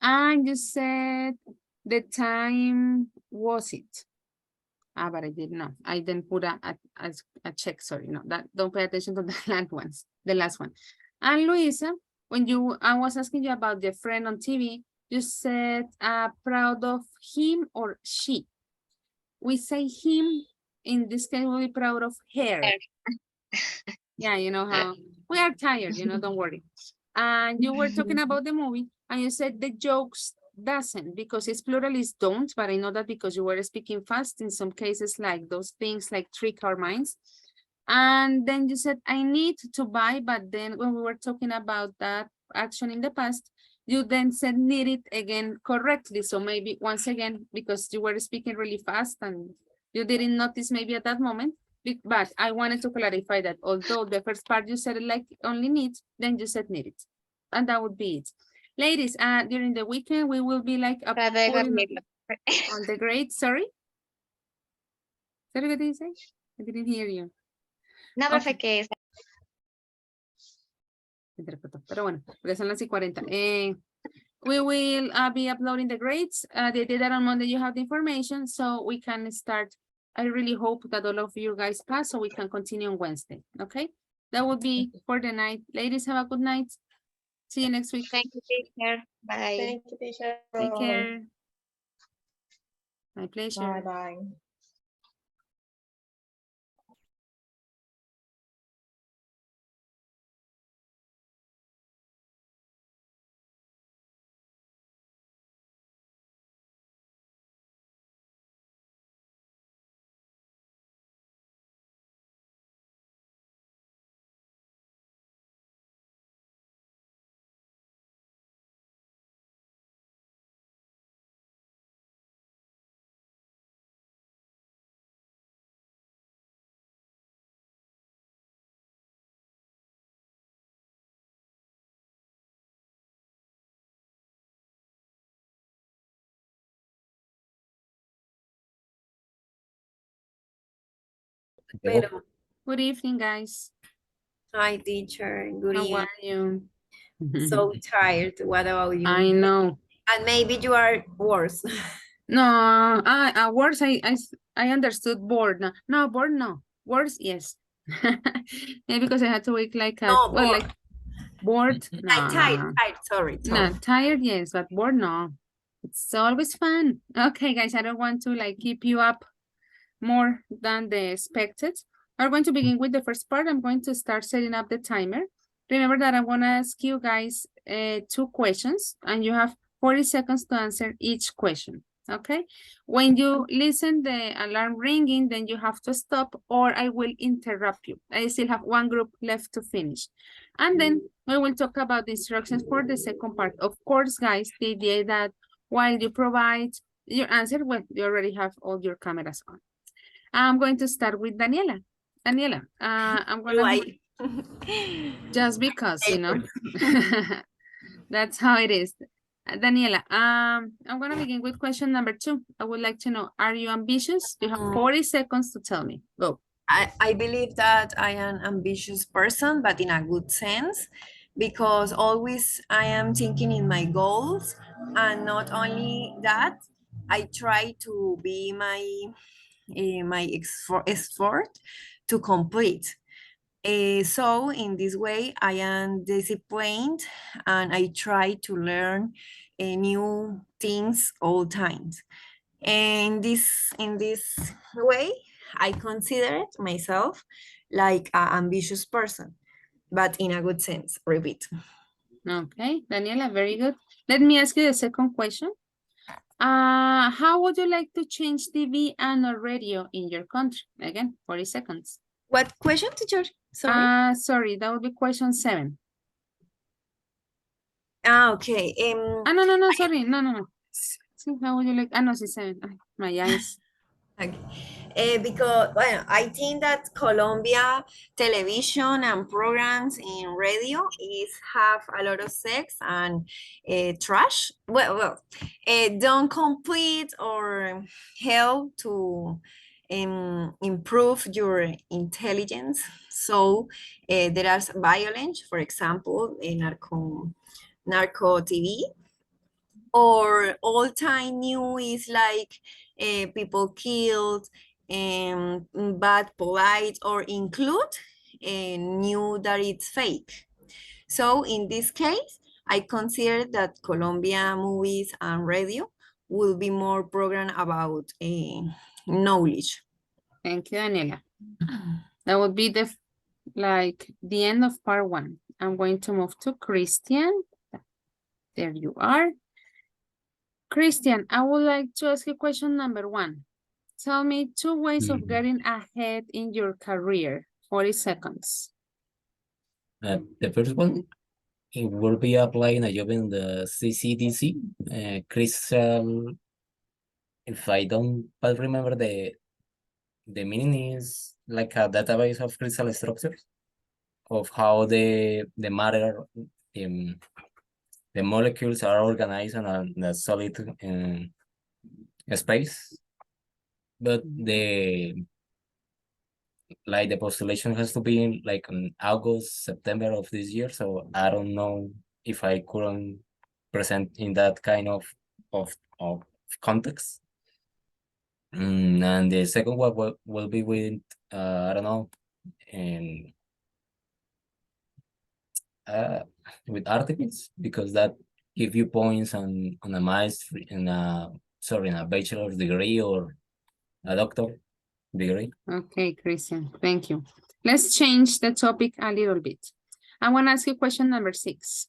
And you said the time was it? But I did not. I didn't put a check. Sorry, no. That don't pay attention to the last ones. The last one. And Luisa, when I was asking you about the friend on TV, you said proud of him or she. We say him. In this case, we'll be proud of her. Yeah, you know how we are tired. You know, don't worry. And you were talking about the movie, and you said the jokes doesn't, because it's plural is don't, but I know that because you were speaking fast in some cases, like those things like trick our minds. And then you said I need to buy, but then when we were talking about that action in the past, you then said need it again correctly. So maybe once again, because you were speaking really fast and you didn't notice maybe at that moment, but I wanted to clarify that although the first part you said like only need, then you said need it. And that would be it. Ladies, during the weekend, we will be like on the grade. Sorry? Sorry, what did you say? I didn't hear you. No, okay. Pero bueno, porque son las 40. We will be uploading the grades. They did that on Monday. You have the information, so we can start. I really hope that all of you guys pass so we can continue on Wednesday. Okay, that would be for the night. Ladies, have a good night. See you next week. Thank you, teacher. Bye. Thank you, teacher. Take care. My pleasure. Bye-bye. Pero, Good evening, guys. hi, teacher. Good How evening. are you? So tired. What about you? I know. And maybe you are worse. No, words, I understood bored. No, bored, no. Words, yes. Yeah, because I had to wake like a, No, well, bored. like bored. No, Tired, sorry. no, tired, yes, but bored, no. It's always fun. Okay, guys, I don't want to like keep you up more than the expected. I'm going to begin with the first part. I'm going to start setting up the timer. Remember that I'm going to ask you guys 2 questions, and you have 40 seconds to answer each question. Okay, when you listen the alarm ringing, then you have to stop or I will interrupt you. I still have 1 group left to finish. And then we will talk about the instructions for the second part. Of course, guys, the idea that while you provide your answer, well, you already have all your cameras on. I'm going to start with Daniela. Daniela, I'm gonna just because, you know, that's how it is. Daniela, I'm gonna begin with question number 2. I would like to know, are you ambitious? You have 40 seconds to tell me. Go. I believe that I am ambitious person, but in a good sense, because always I am thinking in my goals, and not only that, I try to be my effort to complete. So in this way, I am disciplined, and I try to learn new things all times. And in this way, I consider myself like an ambitious person, but in a good sense. Repeat. Okay, Daniela, very good. Let me ask you the second question. How would you like to change TV and or radio in your country? Again, 40 seconds. What question, teacher? Sorry. Sorry, that would be question 7. Okay. No, sorry. No. See, how would you like? No, sí, 7. Ay, my eyes. Okay. Because well, I think that Colombia television and programs in radio is have a lot of sex and trash. Don't complete or help to improve your intelligence. So there are violence, for example, in narco TV, or all time new is like people killed, bad polite, or include new that it's fake. So in this case, I consider that Colombia movies and radio will be more program about knowledge. Thank you, Daniela. That would be the end of part 1. I'm going to move to Christian. There you are. Christian, I would like to ask you question number 1. Tell me 2 ways of getting ahead in your career. 40 seconds. The first one, it will be applying a job in the CCDC. Crystal, if I don't but remember the meaning is like a database of crystal structures of how the matter, the molecules are organized in a solid space. But the postulation has to be in like in August, September of this year. So I don't know if I couldn't present in that kind of context. And the second one will be with I don't know, and with articles, because that give you points on a master in a bachelor's degree or a doctor degree. Okay, Christian, thank you. Let's change the topic a little bit. I want to ask you question number 6.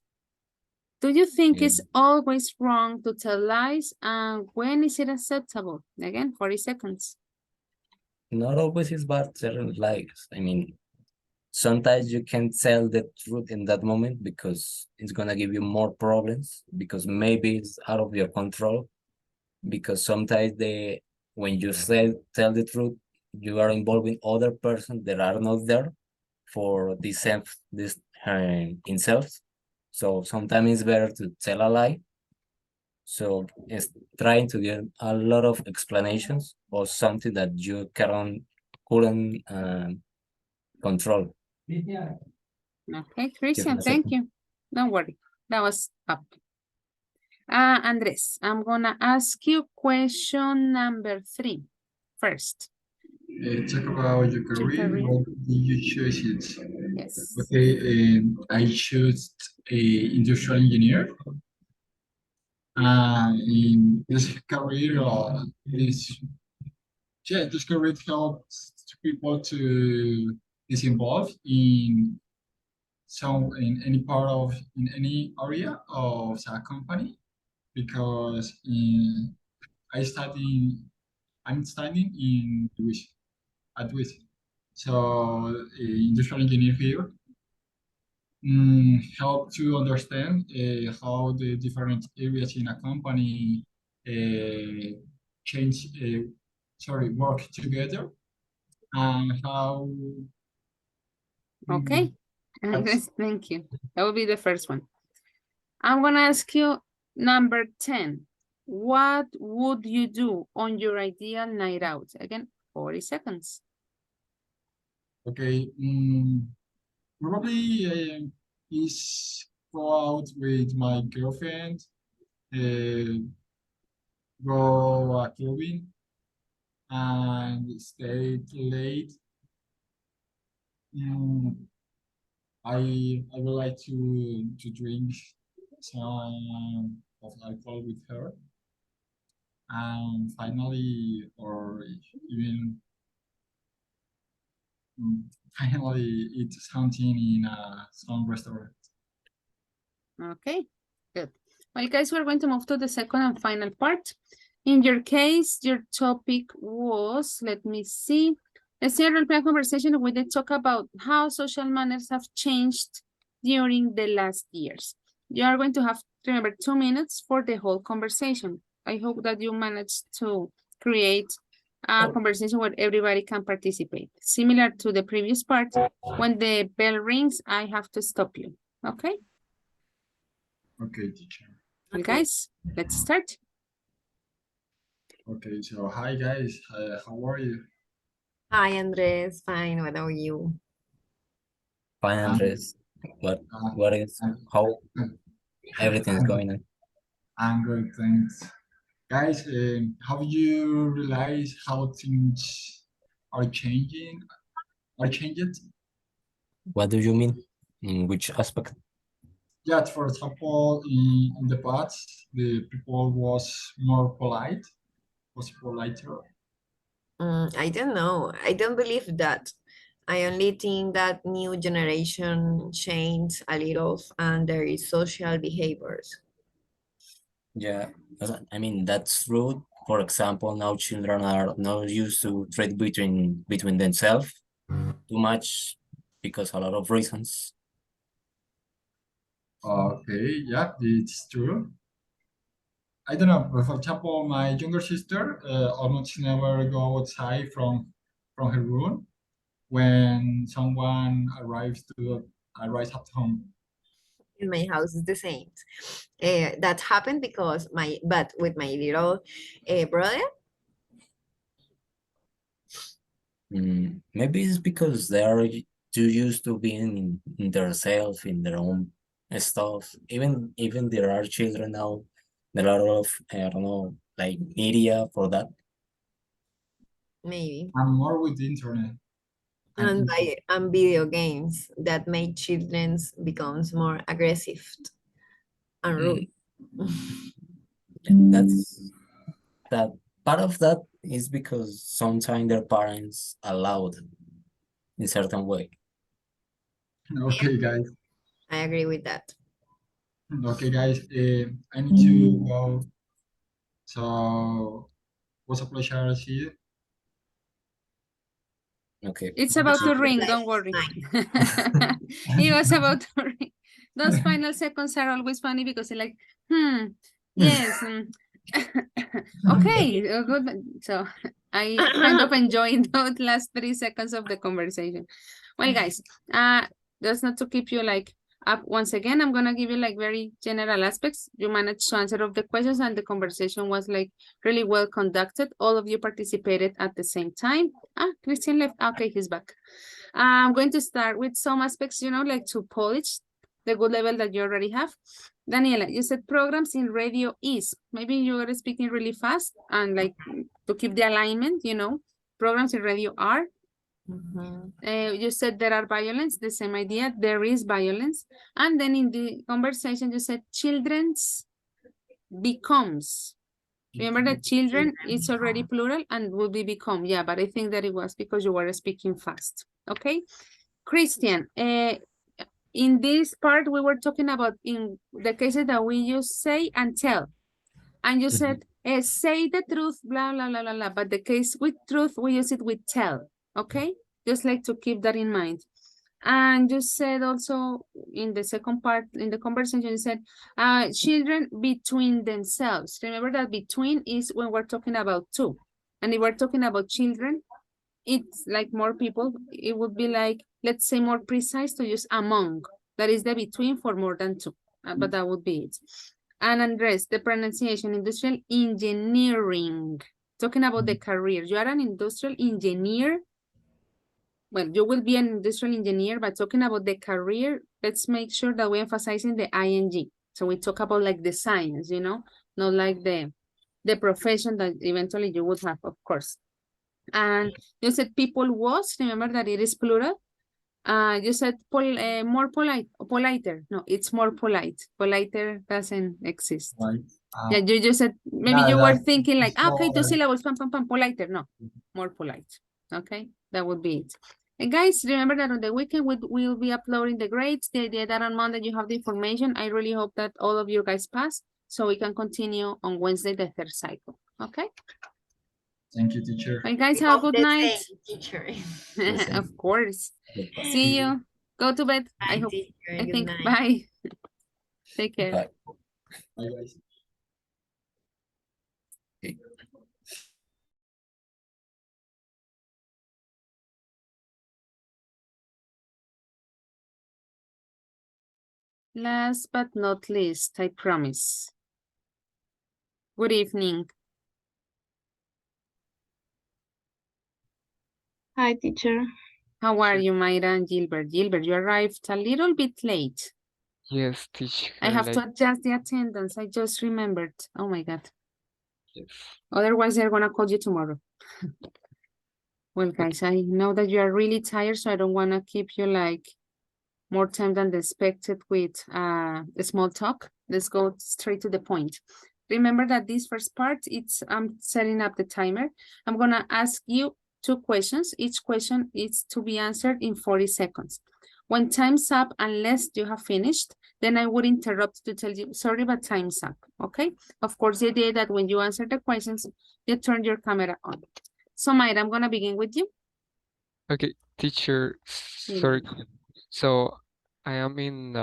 Do you think it's always wrong to tell lies, and when is it acceptable? Again, 40 seconds. Not always is bad telling lies. I mean, sometimes you can tell the truth in that moment because it's gonna give you more problems, because maybe it's out of your control, because sometimes when you tell the truth, you are involving other persons that are not there for this themselves. So sometimes it's better to tell a lie. So it's trying to get a lot of explanations or something that you couldn't control. Okay, Christian, thank you. Don't worry, that was up. Andres, I'm gonna ask you question number 3 first. Talk about your career. What did you choose it? Yes. Okay, I chose a industrial engineer. In this career, this career helps people to is involved in in any area of a company, because I'm studying in at so industrial engineer here help to understand how the different areas in a company change work together, and how Okay, Andres, thank you. That will be the first one. I'm gonna ask you number 10. What would you do on your ideal night out? Again, 40 seconds. Okay. Probably is go out with my girlfriend, go clubbing, and stay late. Mm, I would like to drink some of alcohol with her, and finally, or even finally, eat something in some restaurant. Okay, good. Well, guys, we're going to move to the second and final part. In your case, your topic was, let me see, a serial play conversation where they talk about how social manners have changed during the last years. You are going to have, remember, 2 minutes for the whole conversation. I hope that you managed to create a conversation where everybody can participate. Similar to the previous part, when the bell rings, I have to stop you, okay? Okay, teacher. Well, guys, let's start. Okay, so hi guys, how are you? Hi, Andres. Fine. What about you? Fine, Andres. What is how everything is going on? I'm good, thanks. Guys, have you realized how things are changing? Are changed? What do you mean? In which aspect? Yeah, for example, in the past, the people was more polite, was politer. I don't know. I don't believe that. I only think that new generation change a little and there is social behaviors. Yeah, I mean that's true. For example, now children are not used to trade between themselves too much because a lot of reasons. Okay, yeah, it's true. I don't know, but for example, my younger sister almost never go outside from her room when someone arrives at home. In my house is the same. That happened because but with my little brother, Maybe it's because they are too used to being in their self, in their own stuff. Even there are children now. There are a lot of I don't know, like media for that. maybe, I'm more with the internet. and video games that make children becomes more aggressive and rude. That's that part of that is because sometimes their parents allowed in certain way. Okay, guys. I agree with that. Okay, guys. I need to go. So, was a pleasure. See you. Okay. It's about to ring, don't worry. It was about to ring. Those final seconds are always funny because they're like, yes. Okay, good. So I kind of enjoyed those last 3 seconds of the conversation. Well, guys, just not to keep you like up once again, I'm gonna give you like very general aspects. You managed to answer all the questions and the conversation was like really well conducted. All of you participated at the same time. Christian left. Okay, he's back. I'm going to start with some aspects, you know, like to polish the good level that you already have. Daniela, you said programs in radio is. Maybe you are speaking really fast and like to keep the alignment, you know, programs in radio are. You said there are violence, the same idea, there is violence. And then in the conversation, you said children's becomes. Remember that children is already plural and will be become. Yeah, but I think that it was because you were speaking fast. Okay. Christian, in this part, we were talking about in the cases that we use say and tell. And you said, say the truth, blah, blah, blah, blah, blah. But the case with truth, we use it with tell. Okay. Just like to keep that in mind. And you said also in the second part, in the conversation, you said, children between themselves. Remember that between is when we're talking about two. And if we're talking about children, it's like more people, it would be like, let's say more precise to use among. That is the between for more than two, but that would be it. And Andres, the pronunciation, industrial engineering. Talking about the career, you are an industrial engineer. well, you will be an industrial engineer, but talking about the career, let's make sure that we emphasizing the ing. So we talk about like the science, you know, not like the profession that eventually you would have, of course. And you said people was, remember that it is plural. You said more polite, politer. No, it's more polite. Politer doesn't exist. Right. Yeah, you just said, maybe yeah, you were that's thinking like, okay, two more syllables, pam, pam, pam, politer. No, more polite. Okay, that would be it. And guys, remember that on the weekend, we'll be uploading the grades. The idea that on Monday you have the information. I really hope that all of you guys pass so we can continue on Wednesday, the third cycle. Okay? Thank you, teacher. Bye, guys. We Have a hope good the night. same, teacher. Of course. See you. Go to bed. I hope. Teacher, I good think. night. Bye. Take care. Bye. Bye, guys. Last but not least, I promise. Good evening. Hi, teacher. How are you, Mayra and Gilbert? Gilbert, you arrived a little bit late. Yes, teacher. I have like, to adjust the attendance. I just remembered. Oh my God. yes. Otherwise, they're gonna call you tomorrow. Well, guys, I know that you are really tired, so I don't want to keep you like more time than expected with a small talk. Let's go straight to the point. Remember that this first part, I'm setting up the timer. I'm gonna ask you 2 questions. Each question is to be answered in 40 seconds. When time's up, unless you have finished, then I would interrupt to tell you, sorry, but time's up, okay? Of course, the idea that when you answer the questions, you turn your camera on. So, Mayra, I'm gonna begin with you. Okay, teacher. Sorry. So I am in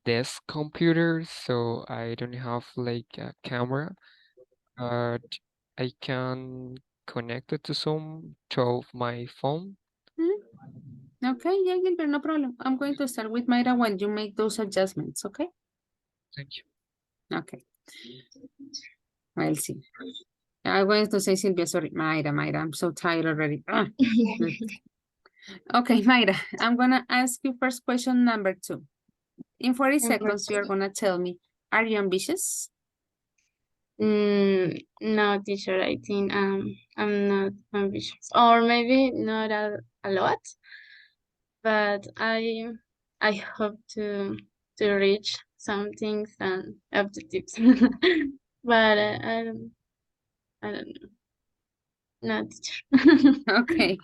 desk computer, so I don't have like a camera, but I can connect it to some to my phone. Okay, yeah, Gilbert, no problem. I'm going to start with Mayra when you make those adjustments, okay? Thank you. Okay. I'll see. I'm going to say Sylvia, sorry, Mayra, I'm so tired already. Okay, Mayra, I'm gonna ask you first question number 2. In 40 seconds, you're gonna tell me, are you ambitious? No, teacher, I think I'm not ambitious, or maybe not a lot, but I hope to reach some things and objectives. But I don't know. No, teacher. Okay,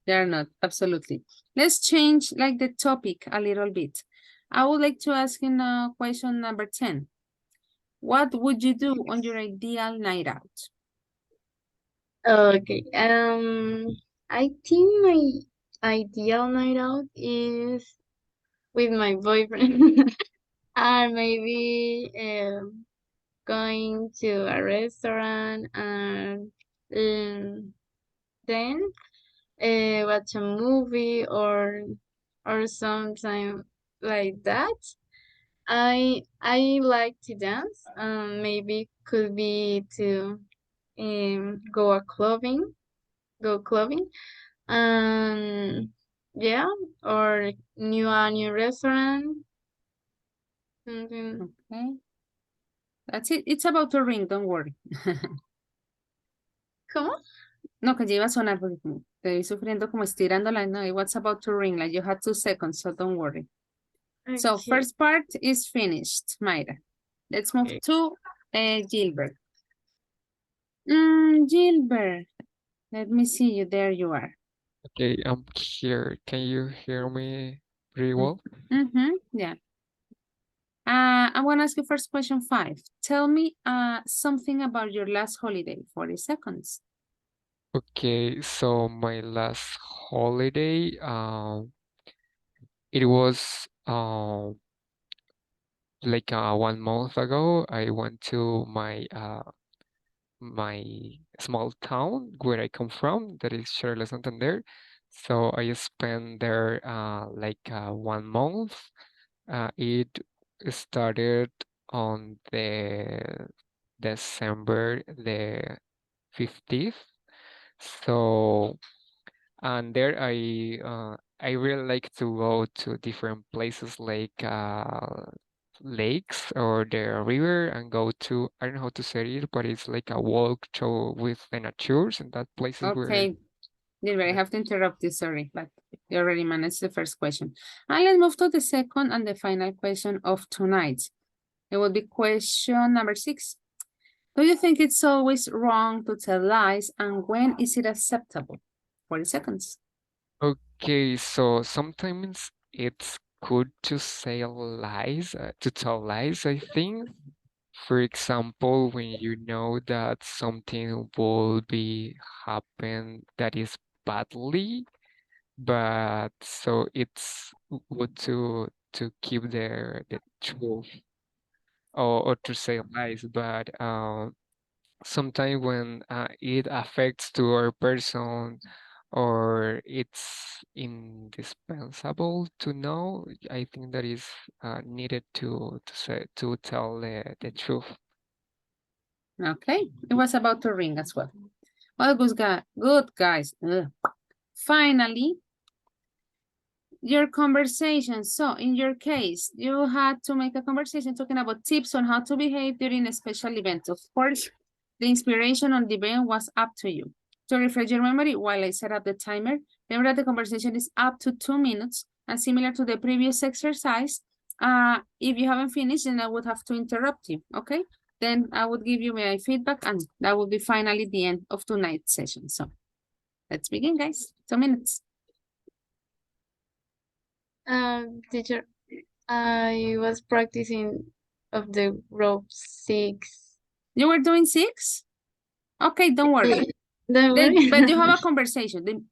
they're not, absolutely. Let's change like the topic a little bit. I would like to ask you now question number 10. What would you do on your ideal night out? Okay. I think my ideal night out is with my boyfriend, or maybe going to a restaurant and then watch a movie or something like that. I like to dance. Maybe could be to go clubbing. Yeah, or a new restaurant. Something. Okay. That's it. It's about to ring, don't worry. ¿Cómo? No, que ya iba a sonar porque te vi sufriendo como estirando la no, it was about to ring, like you had 2 seconds, so don't worry. So Okay. first part is finished, Mayra. Let's move to Gilbert. Gilbert, let me see you. There you are. Okay, I'm here. Can you hear me pretty well? Yeah. I want to ask you first question 5. Tell me something about your last holiday, 40 seconds. Okay, so my last holiday, it was like 1 month ago. I went to my small town where I come from, that is Charlotte, Santander. So I spent there like 1 month. It started on the December the 15th. So And there I really like to go to different places like lakes or the river and go to, I don't know how to say it, but it's like a walk to with the natures and that places where. Okay, Dilber, I have to interrupt you, sorry, but you already managed the first question. And let's move to the second and the final question of tonight. It will be question number 6. Do you think it's always wrong to tell lies, and when is it acceptable? 40 seconds. Okay, so sometimes it's good to say lies, to tell lies, I think. For example, when you know that something will be happen that is badly, but so it's good to keep the truth or to say lies, but sometimes when it affects to our person or it's indispensable to know, I think that is needed to say to tell the truth. Okay, it was about to ring as well. Well, good guys. Ugh. Finally, your conversation. So in your case, you had to make a conversation talking about tips on how to behave during a special event. Of course, the inspiration on the event was up to you. To refresh your memory while I set up the timer, remember that the conversation is up to 2 minutes, and similar to the previous exercise, if you haven't finished, then I would have to interrupt you, okay? Then I would give you my feedback, and that will be finally the end of tonight's session. So let's begin, guys. 2 minutes. Teacher, I was practicing of the rope 6. You were doing 6? Okay, don't worry. Don't worry. But you have a conversation.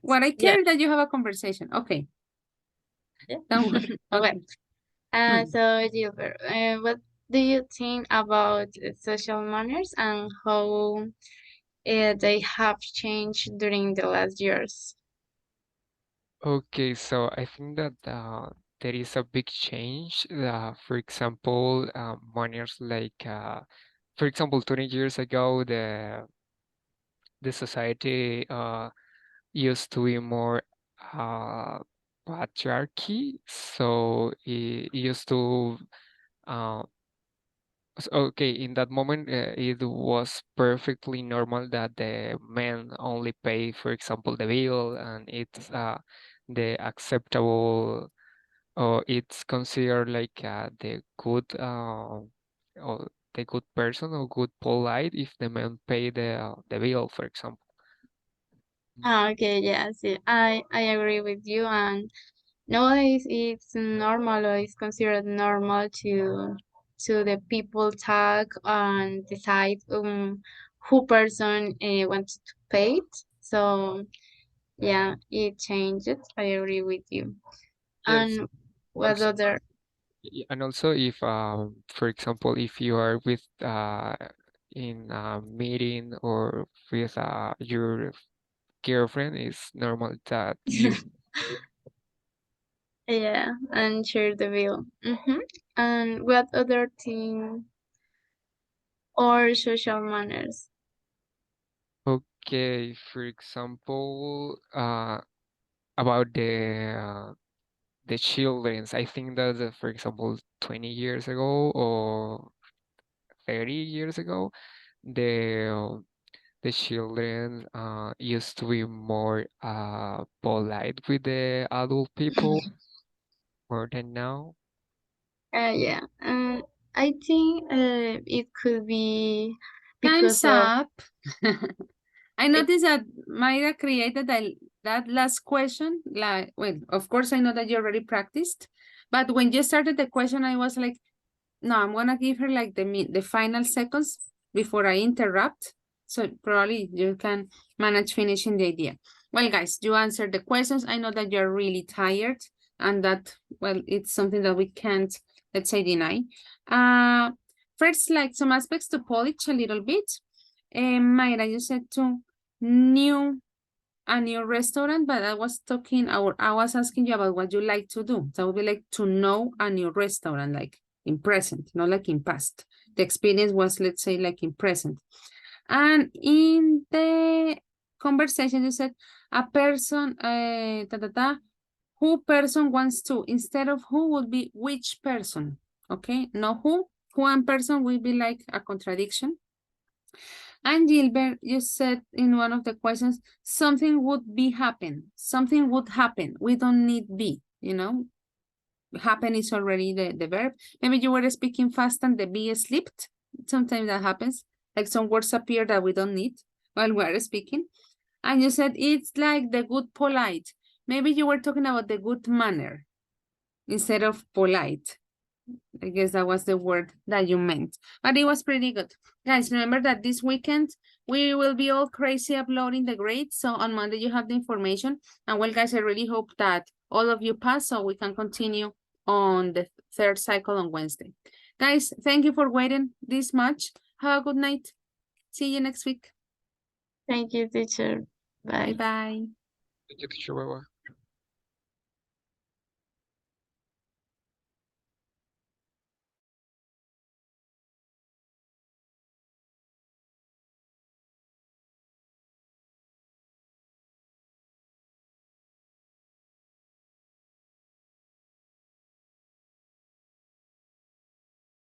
What I care Yeah. is that you have a conversation. Okay. Don't worry. Okay. Well, so Gilbert, what do you think about social manners and how they have changed during the last years? Okay, so I think that there is a big change. For example, manners like, for example, 20 years ago, the society used to be more uh, patriarchy. So it used to, uh, okay, in that moment, it was perfectly normal that the men only pay, for example, the bill, and it's the acceptable, or it's considered like or the good person or good polite if the man pay the bill, for example. Okay, yeah, see, I agree with you. And nowadays it's normal, or it's considered normal to the people talk and decide who person wants to pay it. So yeah, it changes. I agree with you. Yes. And what Also, other? and also if for example, if you are with in a meeting or with your girlfriend, it's normal that you. Yeah, and share the bill. And what other thing or social manners? Okay, for example, about the children's, I think that for example 20 years ago or 30 years ago, the the children used to be more polite with the adult people more than now. Yeah, I think it could be Time's because of up. I noticed that Mayra created that last question. Like, well, of course, I know that you already practiced, but when you started the question, I was like, no, I'm gonna give her like the final seconds before I interrupt. So probably you can manage finishing the idea. Well, guys, you answered the questions. I know that you're really tired and that, well, it's something that we can't, let's say, deny. First, like some aspects to polish a little bit. Mayra, you said to a new restaurant, but I was talking, or I was asking you about what you like to do. That would be like to know a new restaurant, like in present, not like in past. The experience was, let's say, like in present. And in the conversation, you said a person, who person wants to, instead of who would be which person, okay? No who and person will be like a contradiction. And Gilbert, you said in one of the questions, something would be happen, something would happen. We don't need be, you know, happen is already the verb. Maybe you were speaking fast and the be slipped. Sometimes that happens, like some words appear that we don't need while we're speaking. And you said it's like the good polite. Maybe you were talking about the good manner instead of polite. I guess that was the word that you meant, but it was pretty good. Guys, remember that this weekend we will be all crazy uploading the grades. So on Monday you have the information. And well, guys, I really hope that all of you pass so we can continue on the third cycle on Wednesday. Guys, thank you for waiting this much. Have a good night. See you next week. Thank you, teacher. Bye. Bye-bye. Thank you, teacher. Bye-bye.